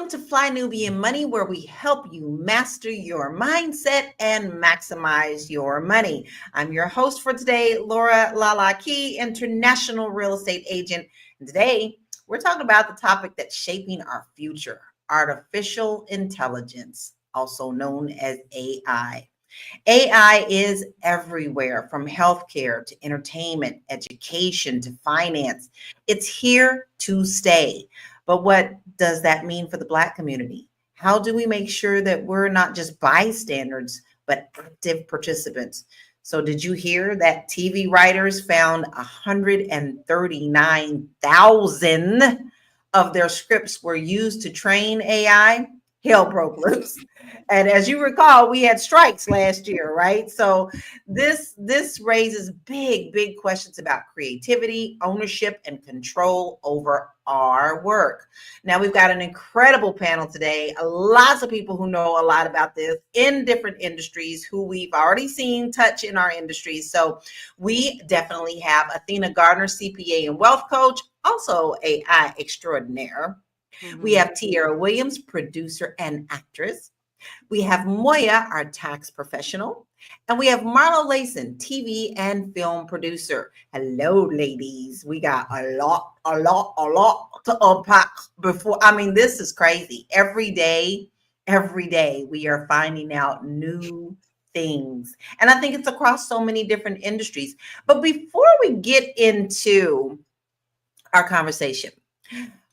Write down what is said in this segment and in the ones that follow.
to Fly Nubian Money, where we help you master your mindset and maximize your money. I'm your host for today, Laura Lala Key, international real estate agent. And today, we're talking about the topic that's shaping our future, artificial intelligence, also known as AI. AI is everywhere from healthcare to entertainment, education to finance. It's here to stay. But what does that mean for the Black community? How do we make sure that we're not just bystanders, but active participants? So, did you hear that TV writers found 139,000 of their scripts were used to train AI? Hell broke loose. And as you recall, we had strikes last year, right? So this raises big questions about creativity, ownership, and control over our work. Now we've got an incredible panel today. Lots of people who know a lot about this in different industries who we've already seen touch in our industries. So we definitely have Athena Gardner, CPA and wealth coach, also AI extraordinaire. We have Tiara Williams, producer and actress. We have Moya, our tax professional. And we have Marlo Layson, TV and film producer. Hello, ladies. We got a lot to unpack before. I mean, this is crazy. Every day, we are finding out new things. And I think it's across so many different industries. But before we get into our conversation,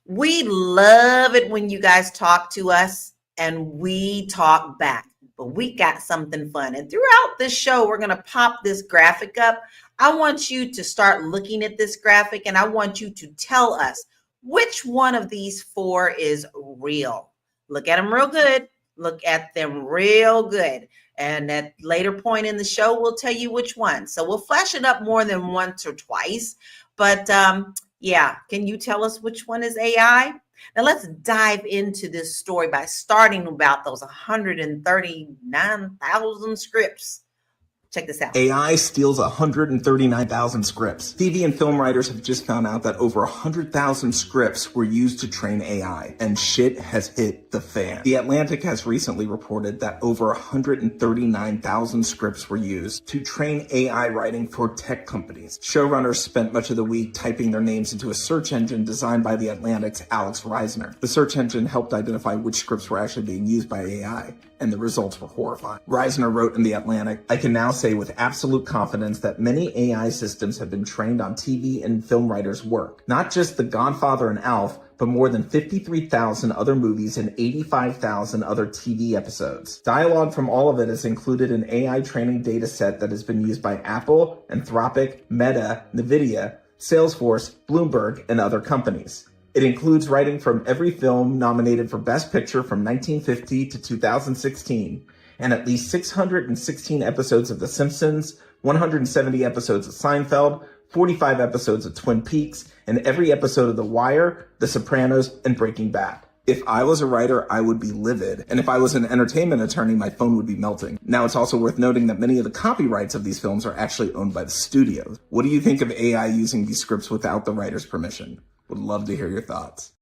we love it when you guys talk to us and we talk back, but we got something fun. And throughout this show, we're going to pop this graphic up. I want you to start looking at this graphic and I want you to tell us which one of these four is real. Look at them real good. Look at them real good. And at later point in the show, we'll tell you which one. So we'll flash it up more than once or twice. But yeah, can you tell us which one is AI? Now let's dive into this story by starting about those 139,000 scripts. Check this out. AI steals 139,000 scripts. TV and film writers have just found out that over 100,000 scripts were used to train AI, and shit has hit the fan. The Atlantic has recently reported that over 139,000 scripts were used to train AI writing for tech companies. Showrunners spent much of the week typing their names into a search engine designed by the Atlantic's Alex Reisner. The search engine helped identify which scripts were actually being used by AI, and the results were horrifying. Reisner wrote in The Atlantic, "I can now say with absolute confidence that many AI systems have been trained on TV and film writers' work. Not just The Godfather and Alf, but more than 53,000 other movies and 85,000 other TV episodes. Dialogue from all of it is included in AI training data set that has been used by Apple, Anthropic, Meta, NVIDIA, Salesforce, Bloomberg, and other companies. It includes writing from every film nominated for Best Picture from 1950 to 2016, and at least 616 episodes of The Simpsons, 170 episodes of Seinfeld, 45 episodes of Twin Peaks, and every episode of The Wire, The Sopranos, and Breaking Bad. If I was a writer, I would be livid. And if I was an entertainment attorney, my phone would be melting. Now, it's also worth noting that many of the copyrights of these films are actually owned by the studios. What do you think of AI using these scripts without the writer's permission? Would love to hear your thoughts.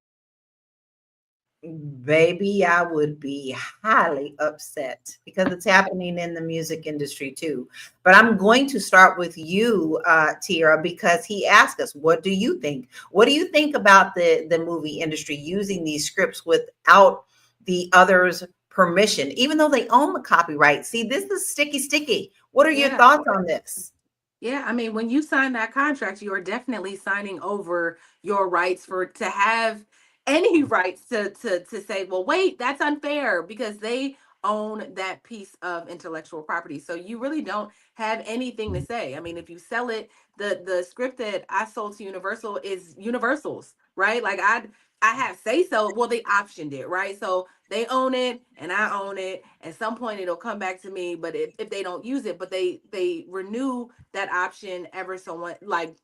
Baby, I would be highly upset because it's happening in the music industry too. But I'm going to start with you, Tiara, because he asked us, what do you think? What do you think about the movie industry using these scripts without the others' permission, even though they own the copyright? See, this is sticky. What are your thoughts on this? Yeah, I mean, when you sign that contract, you are definitely signing over your rights to have any rights to say, well, wait, that's unfair, because they own that piece of intellectual property. So you really don't have anything to say. I mean, if you sell it, the script that I sold to Universal is Universal's, right? Like I have say so. Well, they optioned it, right? So they own it and I own it. At some point it'll come back to me, but if they don't use it, but they renew that option ever so much, like,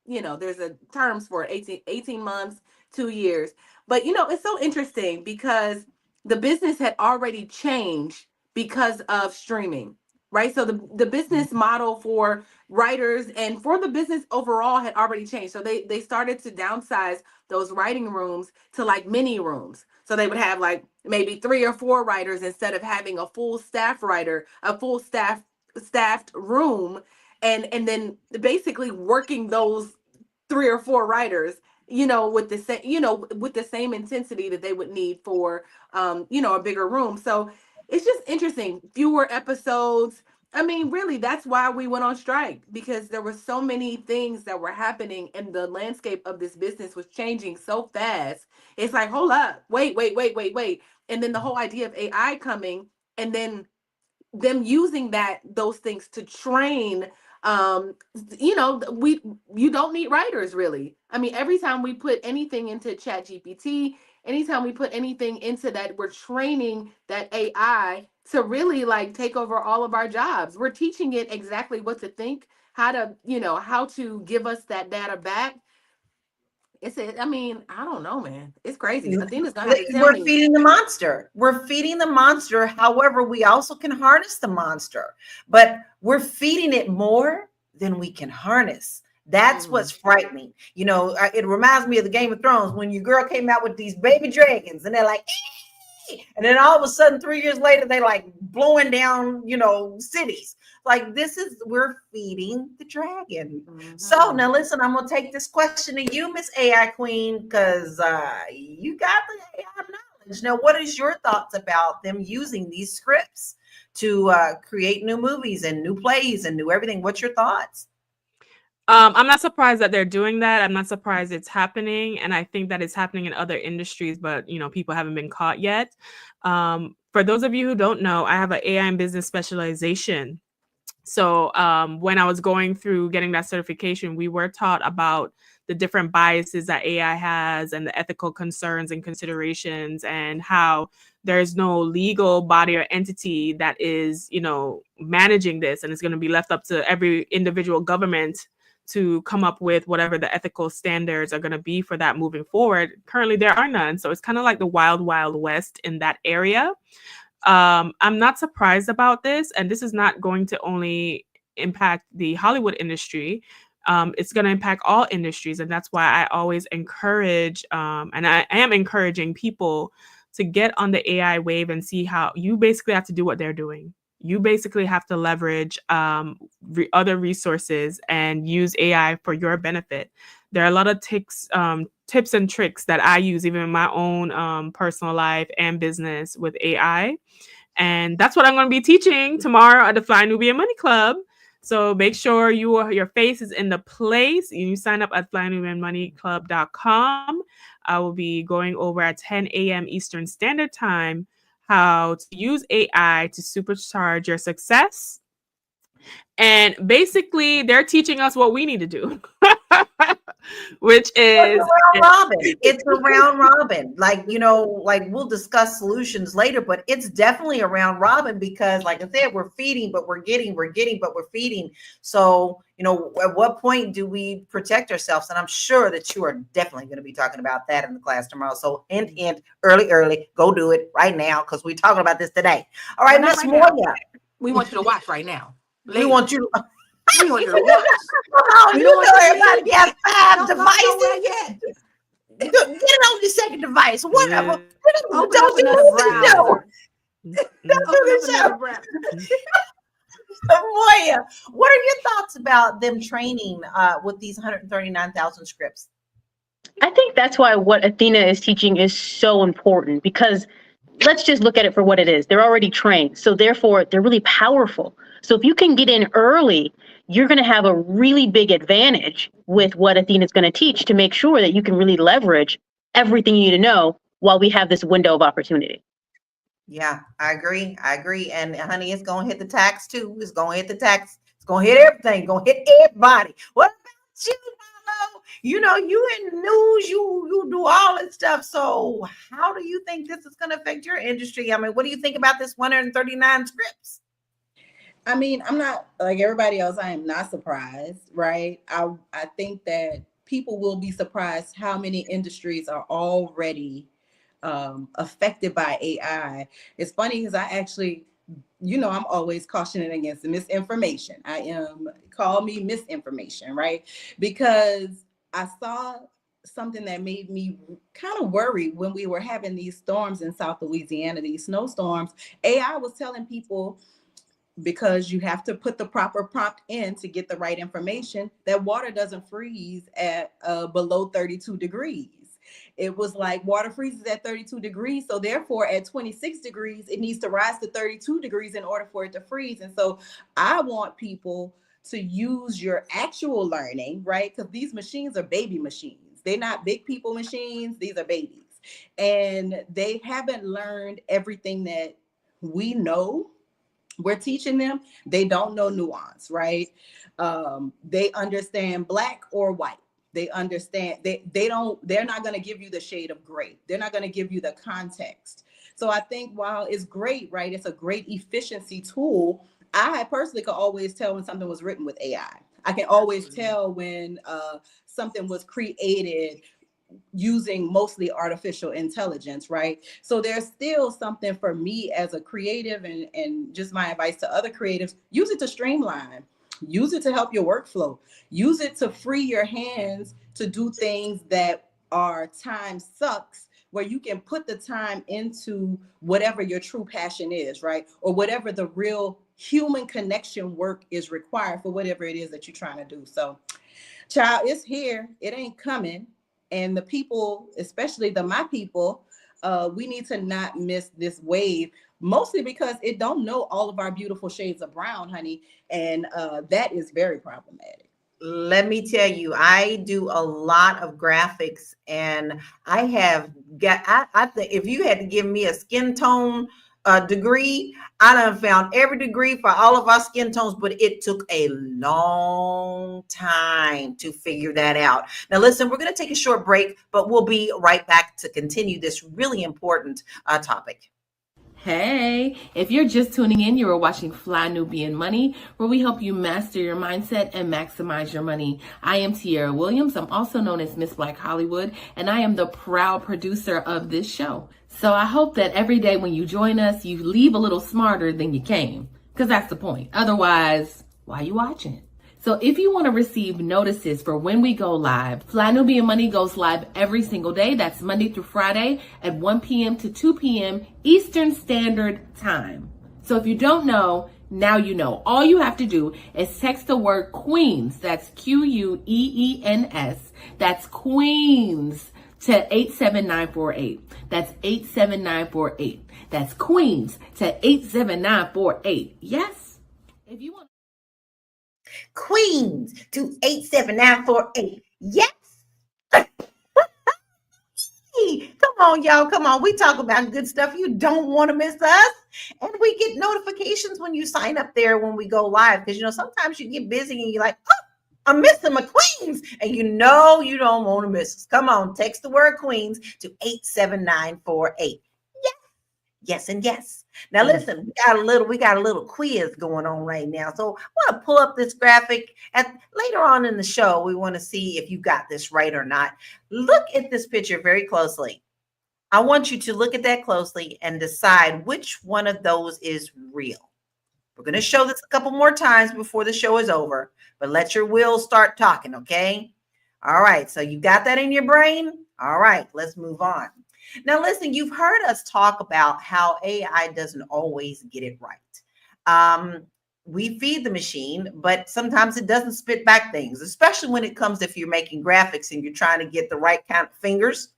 you know, there's a terms for it, 18 months, 2 years. But, you know, it's so interesting because the business had already changed because of streaming, right? So the business model for writers and for the business overall had already changed. So they started to downsize those writing rooms to like mini rooms. So they would have like maybe 3 or 4 writers instead of having a full staff writer, a full staffed room, and then basically working those 3 or 4 writers, with the same, with the same intensity that they would need for, a bigger room. So it's just interesting. Fewer episodes. I mean, really, that's why we went on strike, because there were so many things that were happening and the landscape of this business was changing so fast. It's like, hold up, wait. And then the whole idea of AI coming, and then them using those things to train, you don't need writers really. I mean, every time we put anything into Chat GPT, anytime we put anything into that, we're training that AI to really like take over all of our jobs. We're teaching it exactly what to think, how to give us that data back. I mean, I don't know, man. It's crazy. Athena's gonna have to tell We're me. feeding the monster. We're feeding the monster. However, we also can harness the monster, but we're feeding it more than we can harness. That's what's frightening. It reminds me of the Game of Thrones when your girl came out with these baby dragons and they're like, and then all of a sudden 3 years later they like blowing down cities. Like, we're feeding the dragon. So now listen, I'm gonna take this question to you, Miss AI Queen, because you got the AI knowledge. Now, what is your thoughts about them using these scripts to create new movies and new plays and new everything? What's your thoughts? I'm not surprised that they're doing that. I'm not surprised it's happening. And I think that it's happening in other industries, but people haven't been caught yet. For those of you who don't know, I have an AI and business specialization. So when I was going through getting that certification, we were taught about the different biases that AI has and the ethical concerns and considerations, and how there's no legal body or entity that is, managing this. And it's going to be left up to every individual government to come up with whatever the ethical standards are going to be for that moving forward. Currently, there are none. So it's kind of like the wild, wild west in that area. I'm not surprised about this. And this is not going to only impact the Hollywood industry. It's going to impact all industries. And that's why I always encourage, and I am encouraging people to get on the AI wave and see how you basically have to do what they're doing. You basically have to leverage other resources and use AI for your benefit. There are a lot of tips and tricks that I use even in my own personal life and business with AI. And that's what I'm going to be teaching tomorrow at the Fly Nubian Money Club. So make sure your face is in the place. You sign up at flynubianmoneyclub.com. I will be going over at 10 a.m. Eastern Standard Time how to use AI to supercharge your success. And basically, they're teaching us what we need to do, which is around robin. It's a round robin. Like we'll discuss solutions later, but it's definitely a round robin because, like I said, we're feeding, but we're getting, but we're feeding. So, at what point do we protect ourselves? And I'm sure that you are definitely going to be talking about that in the class tomorrow. So, hint, early, go do it right now because we're talking about this today. All right, Miss Moya. We want you to watch right now. We want you to. We want you to watch. Everybody has 5 devices. Get it on your second device. Whatever. Don't do Moya, what are your thoughts about them training with these 139,000 scripts? I think that's why what Athena is teaching is so important, because let's just look at it for what it is. They're already trained. So therefore, they're really powerful. So if you can get in early, you're going to have a really big advantage with what Athena is going to teach to make sure that you can really leverage everything you need to know while we have this window of opportunity. Yeah, I agree. And honey, it's going to hit the tax too. It's going to hit the tax. It's going to hit everything. It's going to hit everybody. What about you, Lala? You in the news, you do all this stuff. So how do you think this is going to affect your industry? I mean, what do you think about this 139 scripts? I mean, I'm not like everybody else. I am not surprised, right? I think that people will be surprised how many industries are already affected by AI. It's funny because I actually, I'm always cautioning against the misinformation. Call me misinformation, right? Because I saw something that made me kind of worried when we were having these storms in South Louisiana, these snowstorms. AI was telling people, because you have to put the proper prompt in to get the right information, that water doesn't freeze at below 32 degrees. It was like water freezes at 32 degrees. So therefore at 26 degrees, it needs to rise to 32 degrees in order for it to freeze. And so I want people to use your actual learning, right? Because these machines are baby machines. They're not big people machines. These are babies. And they haven't learned everything that we know we're teaching them. They don't know nuance, right? They understand black or white. They understand, they're not going to give you the shade of gray. They're not going to give you the context. So I think while it's great, right, it's a great efficiency tool. I personally could always tell when something was written with AI. I can always tell when something was created using mostly artificial intelligence, right? So there's still something for me as a creative, and just my advice to other creatives: use it to streamline, use it to help your workflow, use it to free your hands to do things that are time sucks, where you can put the time into whatever your true passion is, right? Or whatever the real human connection work is required for whatever it is that you're trying to do. So, child, it's here, it ain't coming. And the people, especially my people, we need to not miss this wave, mostly because it don't know all of our beautiful shades of brown, honey. And that is very problematic. Let me tell you, I do a lot of graphics, and I have got, I think if you had to give me a skin tone degree, I done found every degree for all of our skin tones, but it took a long time to figure that out. Now, listen, we're going to take a short break, but we'll be right back to continue this really important topic. Hey, if you're just tuning in, you are watching Fly Nubian Money, where we help you master your mindset and maximize your money. I am Tierra Williams. I'm also known as Miss Black Hollywood, and I am the proud producer of this show. So I hope that every day when you join us, you leave a little smarter than you came, because that's the point. Otherwise, why are you watching? So if you want to receive notices for when we go live, Fly Nubian Money goes live every single day. That's Monday through Friday at 1 p.m. to 2 p.m. Eastern Standard Time. So if you don't know, now you know. All you have to do is text the word Queens, that's Queens, that's Queens, to 87948. That's 87948. That's Queens to 87948. Yes? If you want Queens to 87948. Yes. Come on, y'all. Come on. We talk about good stuff. You don't want to miss us. And we get notifications when you sign up there when we go live. Because, sometimes you get busy and you're like, oh, I'm missing my Queens. And you don't want to miss us. Come on. Text the word Queens to 87948. Yes, and yes. Now listen, we got a little quiz going on right now. So I want to pull up this graphic later on in the show. We want to see if you got this right or not. Look at this picture very closely. I want you to look at that closely and decide which one of those is real. We're going to show this a couple more times before the show is over, but let your wheels start talking, okay? All right, so you got that in your brain? All right, let's move on. Now, listen, you've heard us talk about how AI doesn't always get it right. We feed the machine, but sometimes it doesn't spit back things, especially when it comes if you're making graphics and you're trying to get the right kind of fingers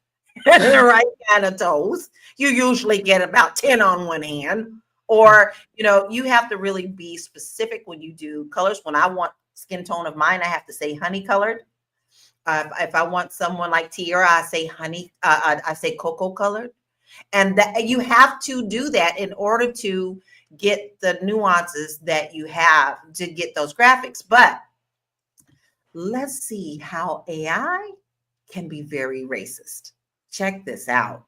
and the right kind of toes. You usually get about 10 on one hand, or, you have to really be specific when you do colors. When I want skin tone of mine, I have to say honey colored. If I want someone like Tierra, I say honey, I say cocoa colored. And that you have to do that in order to get the nuances that you have to get those graphics. But let's see how AI can be very racist. Check this out.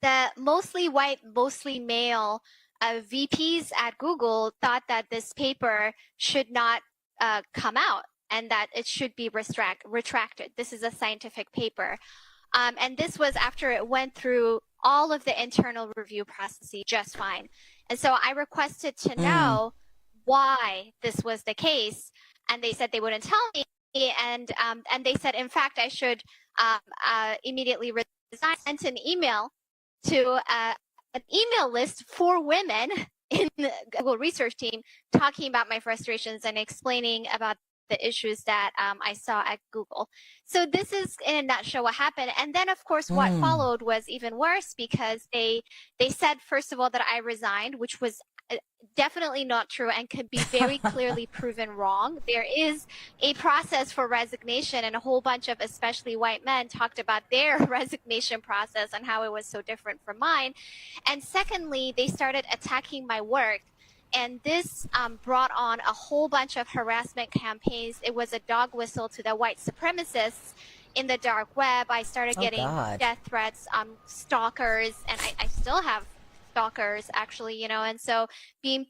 The mostly white, mostly male VPs at Google thought that this paper should not come out, and that it should be retracted. This is a scientific paper. And this was after it went through all of the internal review processes just fine. And so I requested to know why this was the case. And they said they wouldn't tell me and they said, in fact, I should immediately resign. Sent an email to an email list for women in the Google research team, talking about my frustrations and explaining about the issues that I saw at Google. So this is in a nutshell what happened. And then, of course, what followed was even worse, because they said, first of all, that I resigned, which was definitely not true and could be very clearly proven wrong. There is a process for resignation, and a whole bunch of especially white men talked about their resignation process and how it was so different from mine. And secondly, they started attacking my work. And this brought on a whole bunch of harassment campaigns. It was a dog whistle to the white supremacists in the dark web. I started getting death threats, stalkers, and I still have stalkers, actually, you know. And so being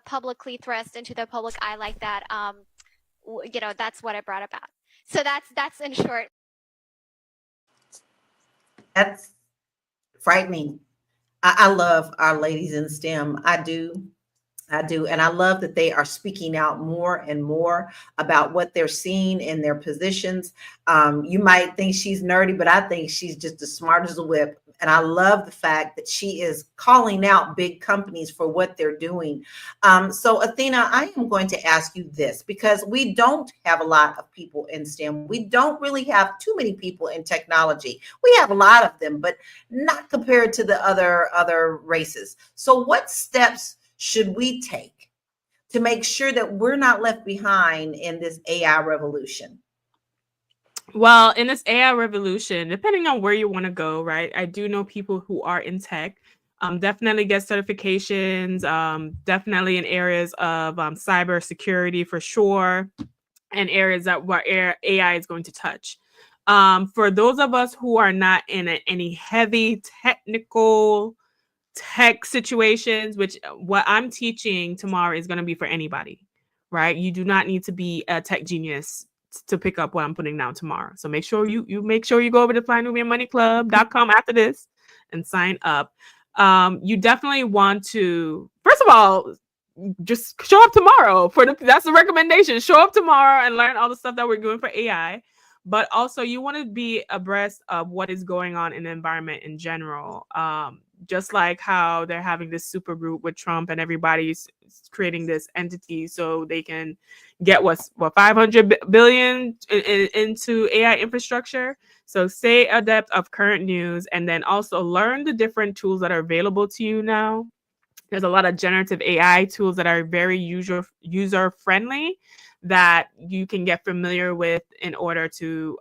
publicly thrust into the public eye like that, you know, that's what it brought about. So that's in short. That's frightening. I love our ladies in STEM. I do. And I love that they are speaking out more and more about what they're seeing in their positions. You might think she's nerdy, but I think she's just as smart as a whip. And I love the fact that she is calling out big companies for what they're doing. So Athena, I am going to ask you this, because we don't have a lot of people in STEM. We don't really have too many people in technology. We have a lot of them, but not compared to the other races. So what steps should we take to make sure that we're not left behind in this AI revolution? Well, in this AI revolution, depending on where you want to go, right? I do know people who are in tech. Definitely get certifications, definitely in areas of cyber security for sure, and areas that where AI is going to touch. For those of us who are not in any heavy technical tech situations, which what I'm teaching tomorrow is going to be for anybody, right? You do not need to be a tech genius to pick up what I'm putting down tomorrow. So make sure you make sure you go over to flynubianmoneyclub.com after this and sign up. You definitely want to, first of all, just show up tomorrow that's the recommendation. Show up tomorrow and learn all the stuff that we're doing for AI. But also you want to be abreast of what is going on in the environment in general. Just like how they're having this super group with Trump and everybody's creating this entity so they can get what 500 billion into AI infrastructure. So stay adept of current news, and then also learn the different tools that are available to you now. There's a lot of generative AI tools that are very user friendly that you can get familiar with in order to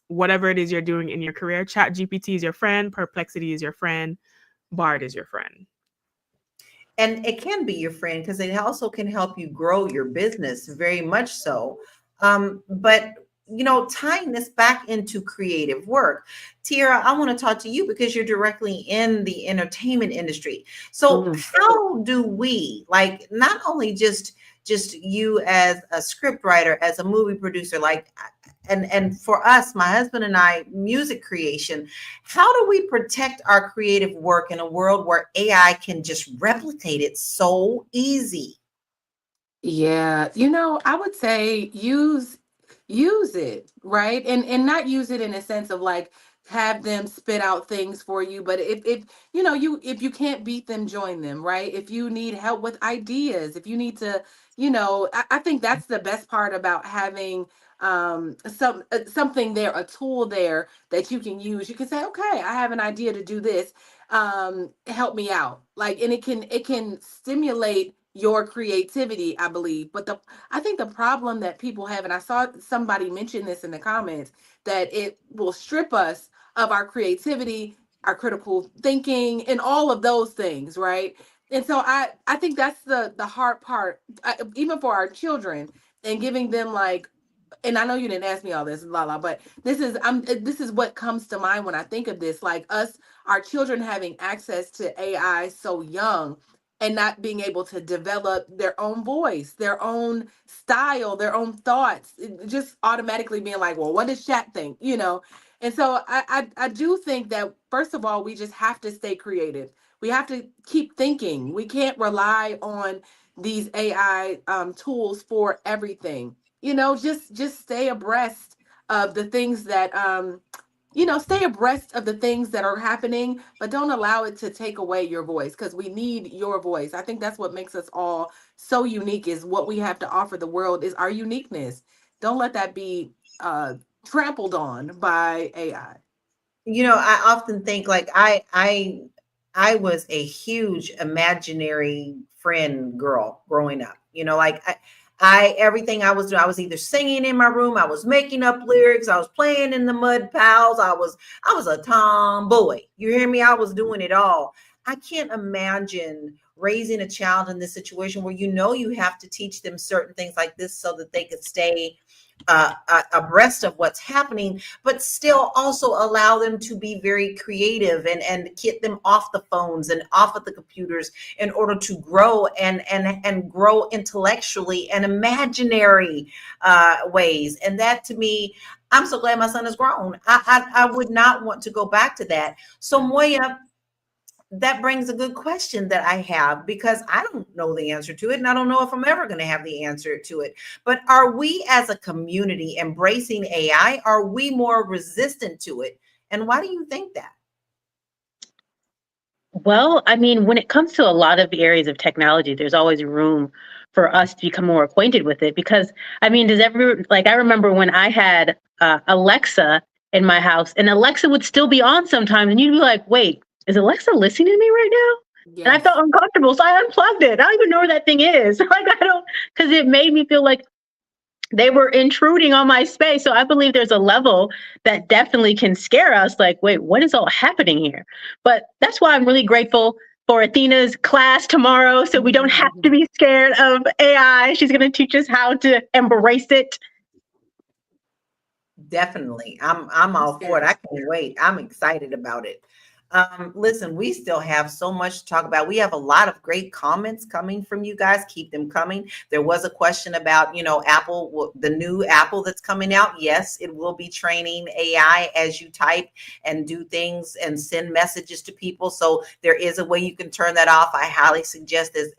whatever it is you're doing in your career. Chat GPT is your friend, Perplexity is your friend, Bard is your friend. And it can be your friend because it also can help you grow your business, very much so. But you know, tying this back into creative work, Tiara, I want to talk to you because you're directly in the entertainment industry. So how do we, like, not only just you as a script writer, as a movie producer, like, and for us, my husband and I, music creation, how do we protect our creative work in a world where AI can just replicate it so easy? Yeah, you know, I would say use it, right? And not use it in a sense of like have them spit out things for you, but if you know, you if you can't beat them, join them, right? If you need help with ideas, if you need to, you know, I think that's the best part about having something there, a tool there that you can use. You can say, okay, I have an idea to do this, help me out, like, and it can stimulate your creativity, I believe. But I think the problem that people have, and I saw somebody mention this in the comments, that it will strip us of our creativity, our critical thinking, and all of those things, right? And so I think that's the hard part, even for our children, and giving them like, and I know you didn't ask me all this, Lala, but this is what comes to mind when I think of this, like us, our children having access to AI so young and not being able to develop their own voice, their own style, their own thoughts, just automatically being like, well, what does chat think? You know? And so I do think that, first of all, we just have to stay creative. We have to keep thinking. We can't rely on these AI tools for everything. just stay abreast of the things that stay abreast of the things that are happening, but don't allow it to take away your voice, because we need your voice. I think that's what makes us all so unique, is what we have to offer the world is our uniqueness. Don't let that be trampled on by AI. I often think like I was a huge imaginary friend girl growing up. Like I everything I was doing, I was either singing in my room, I was making up lyrics, I was playing in the mud pals, I was a tomboy. You hear me? I was doing it all. I can't imagine raising a child in this situation where you have to teach them certain things like this so that they could stay abreast of what's happening, but still also allow them to be very creative and get them off the phones and off of the computers in order to grow and grow intellectually and imaginary ways. And that, to me, I'm so glad my son is grown. I would not want to go back to that. So Moya, that brings a good question that I have, because I don't know the answer to it, and I don't know if I'm ever going to have the answer to it. But are we as a community embracing AI? Are we more resistant to it? And why do you think that? Well, I mean, when it comes to a lot of areas of technology, there's always room for us to become more acquainted with it. Because, I mean, I remember when I had Alexa in my house, and Alexa would still be on sometimes, and you'd be like, wait, is Alexa listening to me right now? And I Yes. felt uncomfortable, so I unplugged it. I don't even know where that thing is. Because it made me feel like they were intruding on my space. So I believe there's a level that definitely can scare us, like, wait, what is all happening here? But that's why I'm really grateful for Athena's class tomorrow. So we don't have to be scared of AI. She's going to teach us how to embrace it. Definitely. I'm all for it. I can't wait. I'm excited about it. Listen, we still have so much to talk about. We have a lot of great comments coming from you guys. Keep them coming. There was a question about, Apple, the new Apple that's coming out. Yes, it will be training AI as you type and do things and send messages to people. So there is a way you can turn that off. I highly suggest, as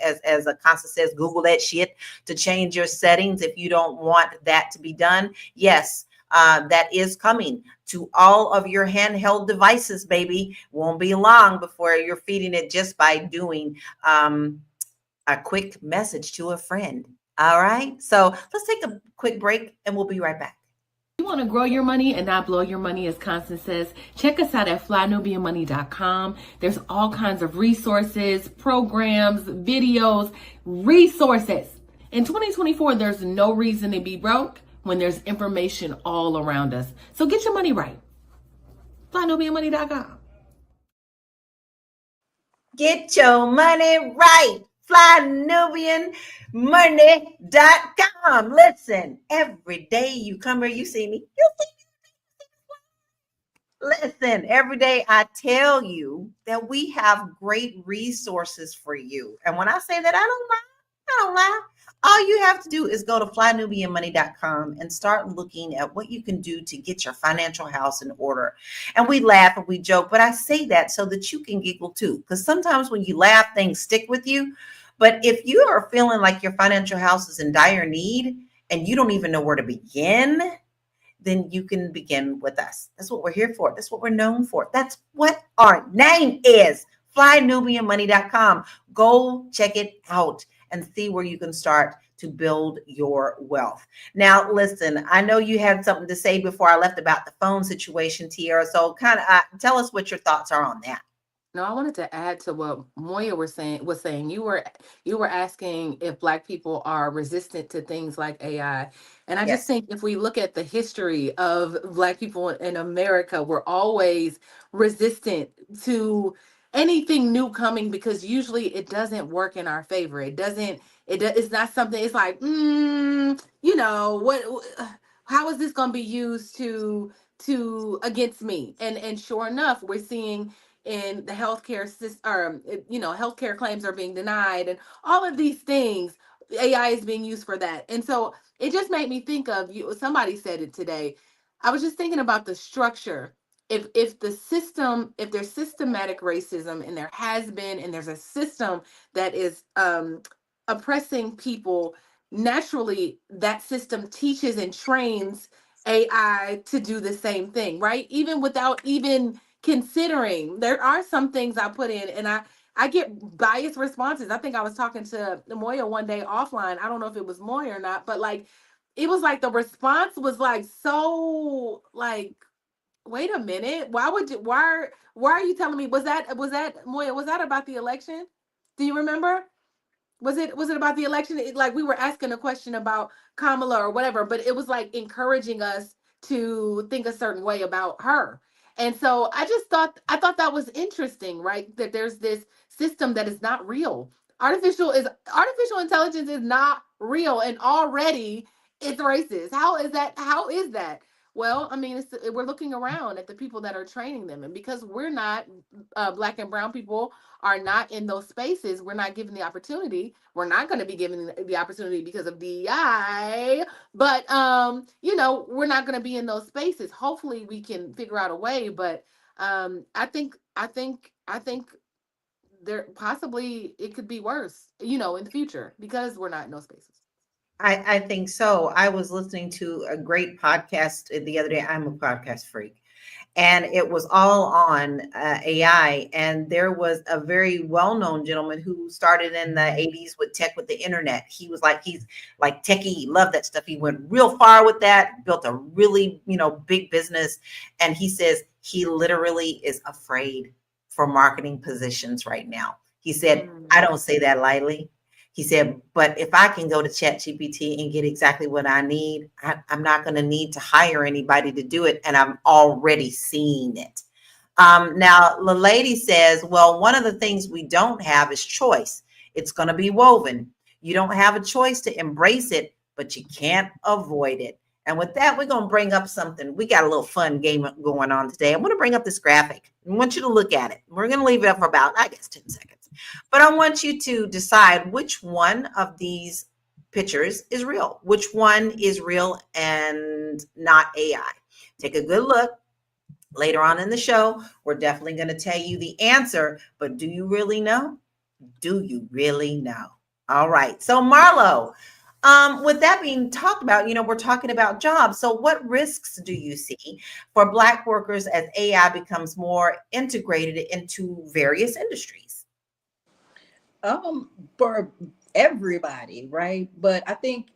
Constance says, Google that shit to change your settings if you don't want that to be done. Yes. That is coming to all of your handheld devices, baby. Won't be long before you're feeding it just by doing a quick message to a friend. All right. So let's take a quick break and we'll be right back. You want to grow your money and not blow your money, as Constance says, check us out at flynubianmoney.com. There's all kinds of resources, programs, videos, resources. In 2024, there's no reason to be broke when there's information all around us. So get your money right. flynubianmoney.com. Get your money right. flynubianmoney.com. Listen, every day you come here, you see me. Listen, every day I tell you that we have great resources for you. And when I say that, I don't lie. I don't lie. All you have to do is go to flynubianmoney.com and start looking at what you can do to get your financial house in order. And we laugh and we joke, but I say that so that you can giggle too. Because sometimes when you laugh, things stick with you. But if you are feeling like your financial house is in dire need and you don't even know where to begin, then you can begin with us. That's what we're here for. That's what we're known for. That's what our name is. flynubianmoney.com. Go check it out and see where you can start to build your wealth. Now, listen, I know you had something to say before I left about the phone situation, Tiara. So kind of tell us what your thoughts are on that. No, I wanted to add to what Moya was saying. You were asking if Black people are resistant to things like AI. And I just think if we look at the history of Black people in America, we're always resistant to anything new coming, because usually it doesn't work in our favor. It's not something, it's like, how is this going to be used to against me? And sure enough, we're seeing in the healthcare system, healthcare claims are being denied, and all of these things, AI is being used for that. And so it just made me think of you. Somebody said it today. I was just thinking about the structure. If there's systematic racism, and there has been, and there's a system that is oppressing people naturally that system teaches and trains AI to do the same thing, right? Even without even considering, there are some things I put in and I get biased responses. I think I was talking to Moya one day offline. I don't know if it was Moya or not, but like it was like the response was like so like, wait a minute, why are you telling me, was that Moya, was that about the election? Do you remember? Was it about the election? Like we were asking a question about Kamala or whatever, but it was like encouraging us to think a certain way about her. And so I thought that was interesting, right? That there's this system that is not real. Artificial intelligence is not real, and already it's racist. How is that? How is that? Well, I mean, we're looking around at the people that are training them, and because we're not black and brown people are not in those spaces, we're not given the opportunity. We're not going to be given the opportunity because of DEI, but we're not going to be in those spaces. Hopefully, we can figure out a way. But I think there possibly it could be worse, in the future because we're not in those spaces. I think so. I was listening to a great podcast the other day. I'm a podcast freak. And it was all on AI. And there was a very well-known gentleman who started in the 80s with tech, with the internet. He's like techie, he loved that stuff. He went real far with that, built a really, big business. And he says he literally is afraid for marketing positions right now. He said, I don't say that lightly. He said, but if I can go to ChatGPT and get exactly what I need, I'm not going to need to hire anybody to do it. And I'm already seeing it. Now, the lady says, well, one of the things we don't have is choice. It's going to be woven. You don't have a choice to embrace it, but you can't avoid it. And with that, we're going to bring up something. We got a little fun game going on today. I'm going to bring up this graphic. I want you to look at it. We're going to leave it up for about, 10 seconds. But I want you to decide which one of these pictures is real, which one is real and not AI. Take a good look. Later on in the show, we're definitely going to tell you the answer, but do you really know? Do you really know? All right. So Marlo, with that being talked about, we're talking about jobs. So what risks do you see for Black workers as AI becomes more integrated into various industries? For everybody, right? But I think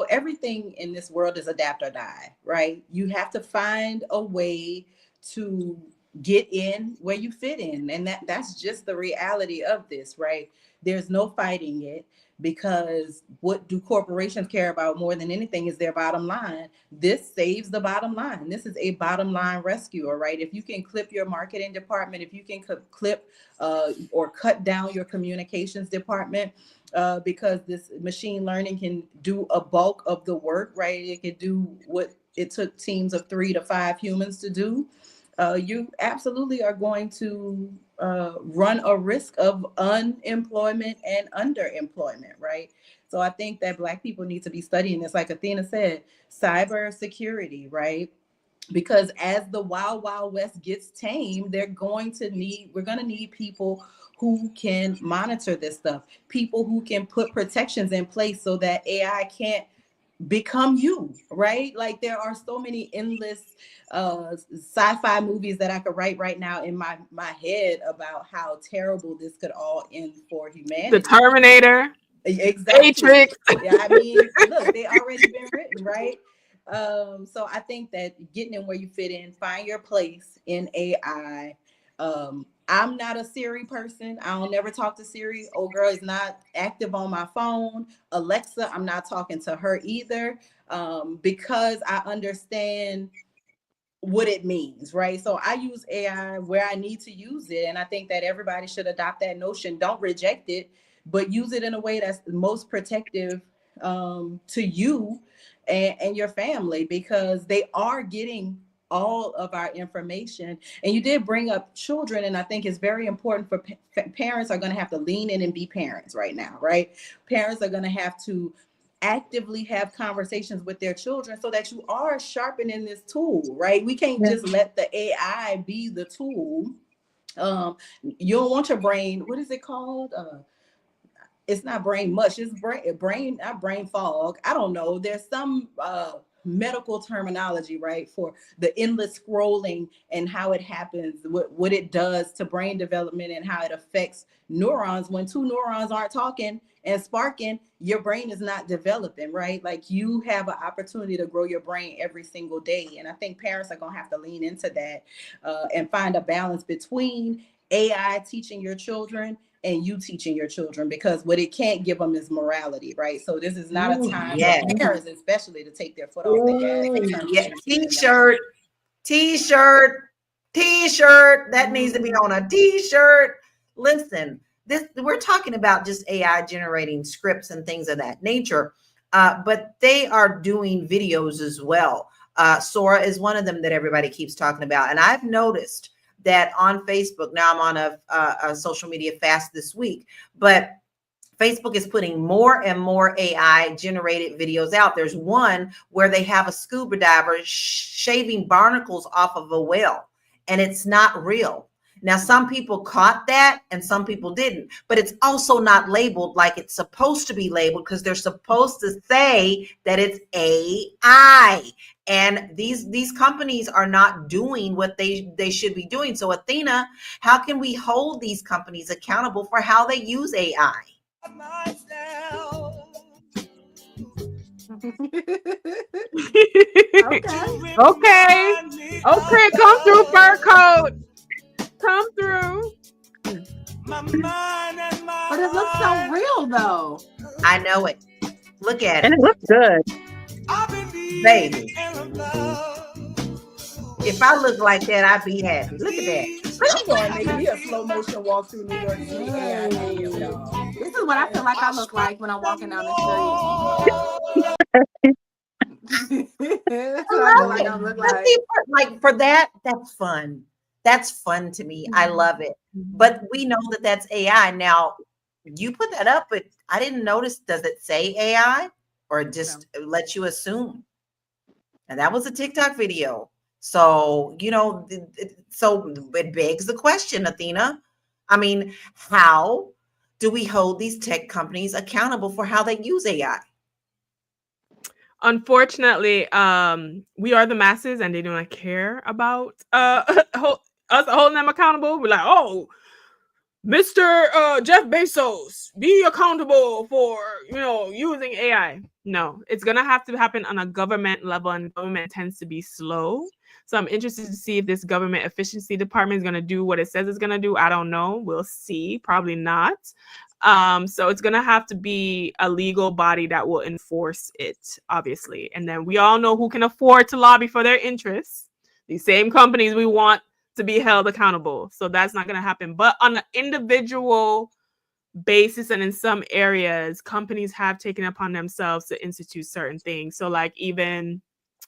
everything in this world is adapt or die, right? You have to find a way to get in where you fit in, and that's just the reality of this, right? There's no fighting it, because what do corporations care about more than anything is their bottom line. This saves the bottom line. This is a bottom line rescuer, right? If you can clip your marketing department, if you can clip or cut down your communications department, because this machine learning can do a bulk of the work, right? It can do what it took teams of 3 to 5 humans to do. You absolutely are going to run a risk of unemployment and underemployment, right? So I think that Black people need to be studying this, like Athena said, cyber security, right? Because as the wild west gets tamed, we're going to need people who can monitor this stuff, people who can put protections in place so that AI can't become you, right? Like there are so many endless sci-fi movies that I could write right now in my head about how terrible this could all end for humanity. The Terminator. Exactly. Matrix. Yeah, I mean, look, they already been written, right? So I think that getting in where you fit in, find your place in AI. I'm not a Siri person. I don't never talk to Siri. Old girl is not active on my phone. Alexa, I'm not talking to her either, because I understand what it means, right? So I use AI where I need to use it. And I think that everybody should adopt that notion. Don't reject it, but use it in a way that's most protective to you and your family, because they are getting all of our information. And you did bring up children, and I think it's very important for parents are going to have to lean in and be parents right now, right? Parents are going to have to actively have conversations with their children so that you are sharpening this tool, right? We can't just let the AI be the tool. You don't want your brain, what is it called? it's not brain mush, it's brain not brain fog. I don't know. There's some medical terminology, right, for the endless scrolling and how it happens, what it does to brain development and how it affects neurons. When two neurons aren't talking and sparking, your brain is not developing, right? Like, you have an opportunity to grow your brain every single day. And I think parents are going to have to lean into that and find a balance between AI teaching your children and you teaching your children, because what it can't give them is morality, right? So this is not a time for parents, especially, to take their foot off the gas in terms of T-shirt, T-shirt, T-shirt. That needs to be on a T-shirt. Listen, we're talking about just AI generating scripts and things of that nature, but they are doing videos as well. Sora is one of them that everybody keeps talking about, and I've noticed that on Facebook. Now I'm on a social media fast this week, but Facebook is putting more and more AI generated videos out. There's one where they have a scuba diver shaving barnacles off of a whale, and it's not real. Now, some people caught that and some people didn't, but it's also not labeled like it's supposed to be labeled, because they're supposed to say that it's AI. And these companies are not doing what they should be doing. So, Athena, how can we hold these companies accountable for how they use AI? Okay, come through, fur coat. Come through. But it looks so real, though. I know it. Look at And it. it looks good. Baby. If I look like that, I'd be happy. Look at that. I'm going to make me a slow motion walk through New York City. AI native, y'all. This is what I feel like I look like when I'm walking down the street. That's what I feel like I look like. Like, for that, that's fun. That's fun to me. I love it. But we know that that's AI. Now, you put that up, but I didn't notice. Does it say AI, or just let you assume? And that was a TikTok video. So, so it begs the question, Athena. I mean, how do we hold these tech companies accountable for how they use AI? Unfortunately, we are the masses, and they do not care about us holding them accountable. We're like, oh, Mr. Jeff Bezos, be accountable for using AI. No, it's gonna have to happen on a government level, and government tends to be slow. So I'm interested to see if this government efficiency department is gonna do what it says it's gonna do. I don't know. We'll see. Probably not. So it's gonna have to be a legal body that will enforce it, obviously. And then we all know who can afford to lobby for their interests. These same companies we want to be held accountable. So that's not gonna happen. But on an individual basis, and in some areas, companies have taken upon themselves to institute certain things. So, like, even,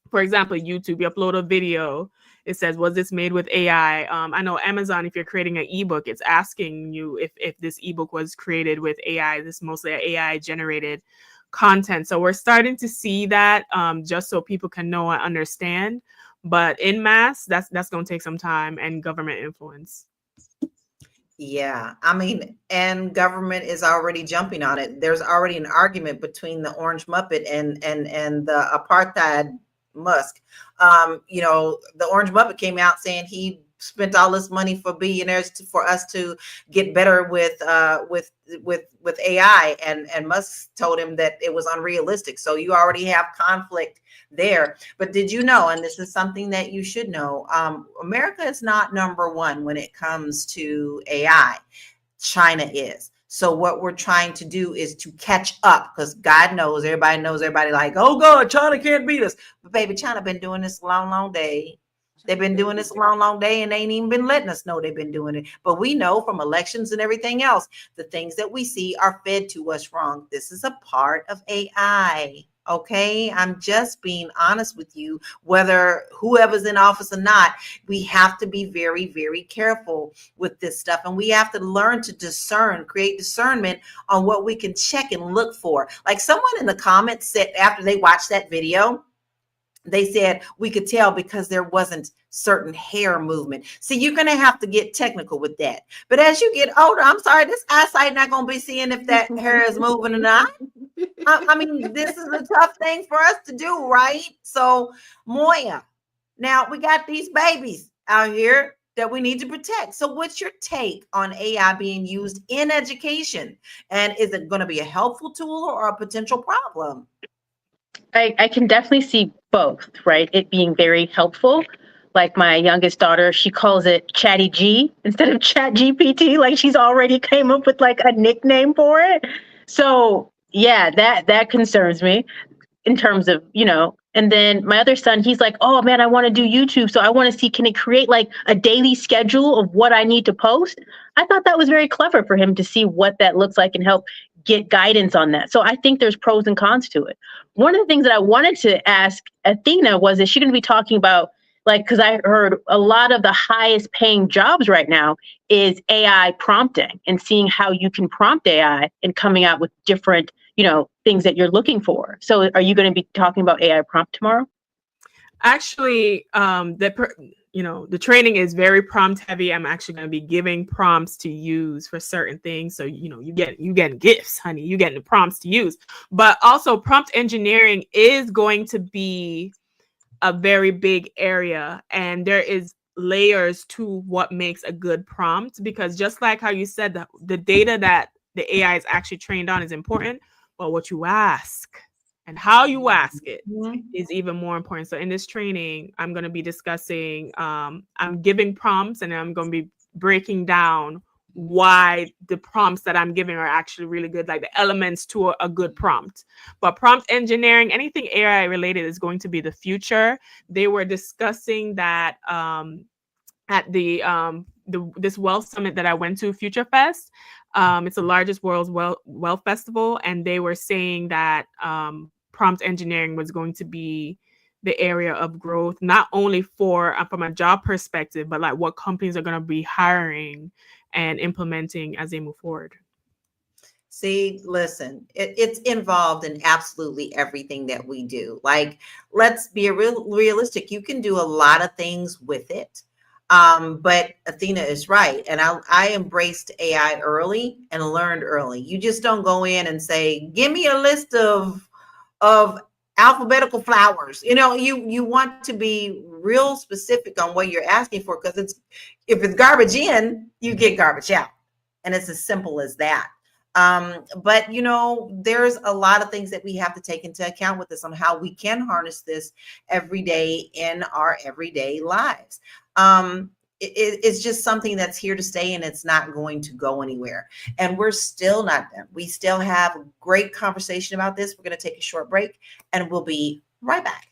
for example, YouTube, you upload a video, it says, was this made with AI? I know Amazon, if you're creating an ebook, it's asking you if this ebook was created with AI. This is mostly AI generated content. So we're starting to see that, just so people can know and understand. But in mass, that's going to take some time and government influence. Yeah, I mean, and government is already jumping on it. There's already an argument between the Orange Muppet and the apartheid Musk. The Orange Muppet came out saying he spent all this money for billionaires for us to get better with AI, and Musk told him that it was unrealistic. So you already have conflict there. But did you know, and this is something that you should know, America is not number one when it comes to AI. China is. So what we're trying to do is to catch up, because God knows, everybody like, oh God, China can't beat us. But baby, China been doing this a long, long day. They've been doing this a long, long day, and they ain't even been letting us know they've been doing it. But we know from elections and everything else, the things that we see are fed to us wrong. This is a part of AI. Okay, I'm just being honest with you. Whether whoever's in office or not, we have to be very, very careful with this stuff. And we have to learn to discern, create discernment on what we can check and look for. Like someone in the comments said after they watched that video, they said we could tell because there wasn't certain hair movement. See, you're going to have to get technical with that. But as you get older, I'm sorry, this eyesight not going to be seeing if that hair is moving or not. I mean, this is a tough thing for us to do, right? So, Moya, now we got these babies out here that we need to protect. So what's your take on AI being used in education? And is it going to be a helpful tool or a potential problem? I can definitely see both, right? It being very helpful. Like my youngest daughter, she calls it Chatty G instead of Chat GPT. Like she's already came up with like a nickname for it. So yeah, that concerns me in terms of, and then my other son, he's like, oh man, I want to do YouTube. So I want to see, can it create like a daily schedule of what I need to post? I thought that was very clever for him to see what that looks like and help get guidance on that. So I think there's pros and cons to it. One of the things that I wanted to ask Athena was, is she going to be talking about, like, because I heard a lot of the highest paying jobs right now is AI prompting and seeing how you can prompt AI and coming out with different things that you're looking for. So are you going to be talking about AI prompt tomorrow? Actually, the training is very prompt heavy. I'm actually going to be giving prompts to use for certain things. So, you get gifts, honey, you getting the prompts to use, but also prompt engineering is going to be a very big area. And there is layers to what makes a good prompt, because just like how you said, the data that the AI is actually trained on is important, but what you ask and how you ask it is even more important. So in this training, I'm going to be discussing, I'm giving prompts, and I'm going to be breaking down why the prompts that I'm giving are actually really good, like the elements to a good prompt. But prompt engineering, anything AI related, is going to be the future. They were discussing that at this wealth summit that I went to, Future Fest. It's the largest world's wealth festival, and they were saying that prompt engineering was going to be the area of growth, not only from a job perspective, but like what companies are going to be hiring and implementing as they move forward. See, listen, it's involved in absolutely everything that we do. Like, let's be realistic. You can do a lot of things with it. But Athena is right. And I embraced AI early and learned early. You just don't go in and say, give me a list of alphabetical flowers. You want to be real specific on what you're asking for, because if it's garbage in, you get garbage out. And it's as simple as that. But there's a lot of things that we have to take into account with this on how we can harness this every day in our everyday lives. It's just something that's here to stay, and it's not going to go anywhere. And we're still not done. We still have a great conversation about this. We're going to take a short break, and we'll be right back.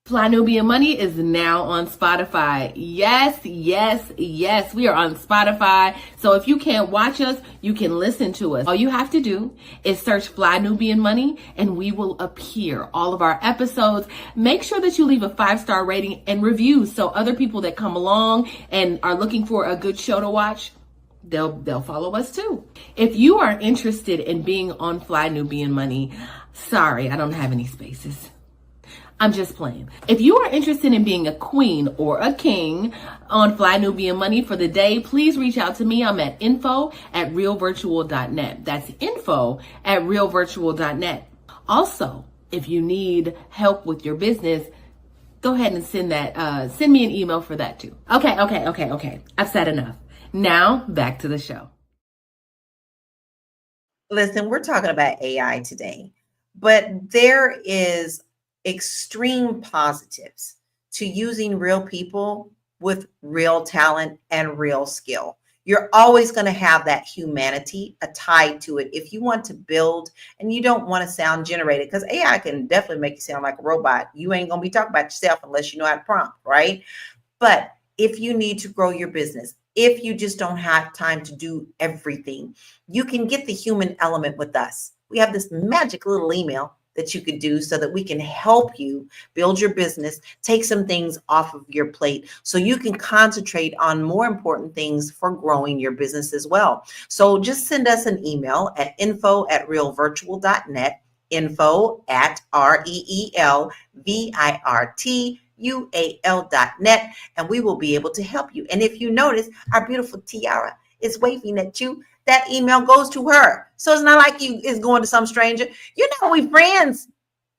Fly Nubian Money is now on Spotify. Yes, yes, yes. We are on Spotify. So if you can't watch us, you can listen to us. All you have to do is search Fly Nubian Money and we will appear. All of our episodes. Make sure that you leave a 5-star rating and review so other people that come along and are looking for a good show to watch, they'll follow us too. If you are interested in being on Fly Nubian Money, sorry, I don't have any spaces. I'm just playing. If you are interested in being a queen or a king on Fly Nubian Money for the day, please reach out to me. I'm at info@realvirtual.net. That's info@realvirtual.net. Also, if you need help with your business, go ahead and send me an email for that too. Okay. I've said enough. Now back to the show. Listen, we're talking about AI today, but there is extreme positives to using real people with real talent and real skill. You're always going to have that humanity tied to it if you want to build and you don't want to sound generated, because AI can definitely make you sound like a robot. You ain't going to be talking about yourself unless you know how to prompt, right? But if you need to grow your business, if you just don't have time to do everything, you can get the human element with us. We have this magic little email that you could do so that we can help you build your business, take some things off of your plate so you can concentrate on more important things for growing your business as well. So just send us an email at info@realvirtual.net, info@reelvirtual.net, and we will be able to help you. And if you notice, our beautiful Tiara is waving at you. That email goes to her. So it's not like you is going to some stranger. You know we friends.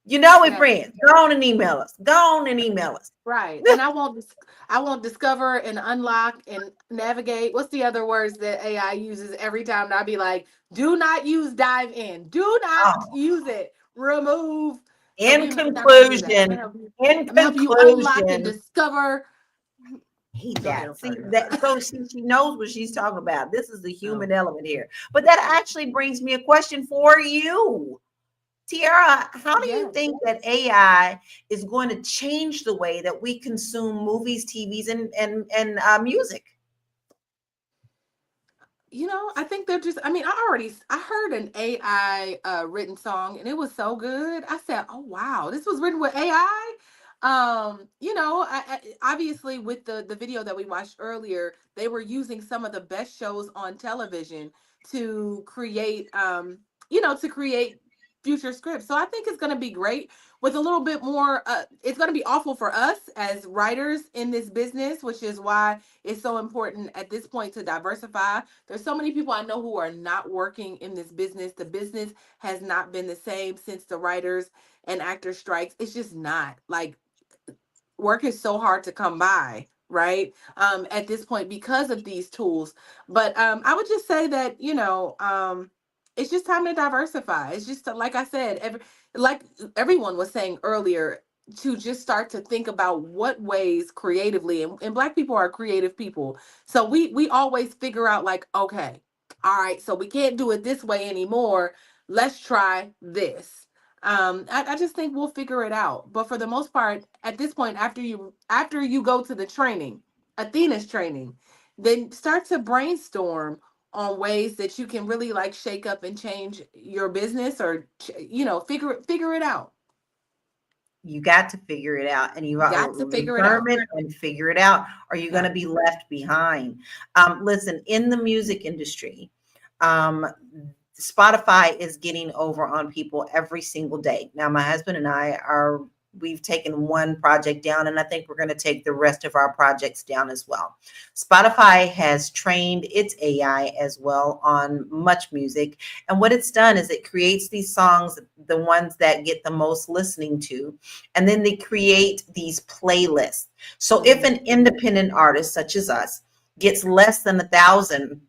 You know we're friends. Go on and email us. Go on and email us. Right. And I won't discover and unlock and navigate. What's the other words that AI uses every time? And I'll be like, do not use dive in. Do not use it. Remove. So In we're not gonna do that. conclusion, I'm gonna help you unlock and discover. hate Go ahead, that. I'm See sorry. that, so she knows what she's talking about. This is the human element here. But that actually brings me a question for you. Tiara, how do you Yes. think that AI is going to change the way that we consume movies, TVs, and music? You know, I think they're just, I mean, I heard an AI written song and it was so good. I said, oh, wow, this was written with AI. You know, obviously with the video that we watched earlier, they were using some of the best shows on television to create, to create future scripts. So I think it's going to be great with a little bit more, it's going to be awful for us as writers in this business, which is why it's so important at this point to diversify. There's so many people I know who are not working in this business. The business has not been the same since the writers and actors strikes. It's just not. Like, work is so hard to come by, right? At this point because of these tools. But I would just say that, it's just time to diversify. It's just like I said, like everyone was saying earlier, to just start to think about what ways creatively, and Black people are creative people. So we always figure out, like, okay, all right, so we can't do it this way anymore. Let's try this. I just think we'll figure it out. But for the most part, at this point, after you go to the training, Athena's training, then start to brainstorm on ways that you can really like shake up and change your business, or figure it out. You got to figure it out, and you Got to figure it out. learn it and figure it out, or you're Yeah. going to be left behind. Listen, in the music industry, Spotify is getting over on people every single day. Now, my husband and we've taken one project down, and I think we're going to take the rest of our projects down as well. Spotify has trained its AI as well on much music. And what it's done is it creates these songs, the ones that get the most listening to, and then they create these playlists. So if an independent artist such as us gets less than 1,000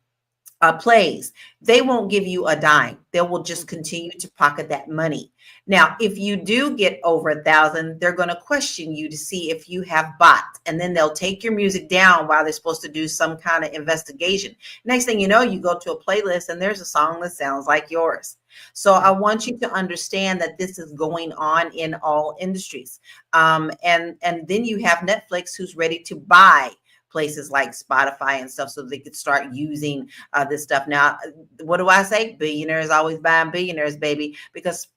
plays, they won't give you a dime. They will just continue to pocket that money. Now, if you do get over 1,000, they're going to question you to see if you have bots, and then they'll take your music down while they're supposed to do some kind of investigation. Next thing you know, you go to a playlist and there's a song that sounds like yours. So I want you to understand that this is going on in all industries. And then you have Netflix, who's ready to buy places like Spotify and stuff, so they could start using this stuff. Now, what do I say? Billionaires always buying billionaires, baby, because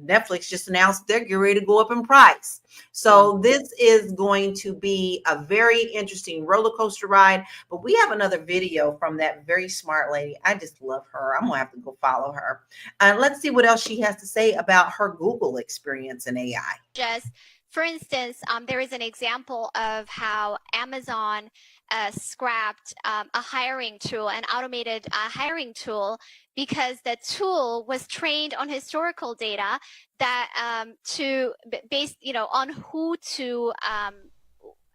Netflix just announced they're getting ready to go up in price. So this is going to be a very interesting roller coaster ride. But we have another video from that very smart lady. I just love her. I'm gonna have to go follow her. And let's see what else she has to say about her Google experience in AI. Just for instance, there is an example of how Amazon scrapped a hiring tool, an automated hiring tool, because the tool was trained on historical data that based, on who to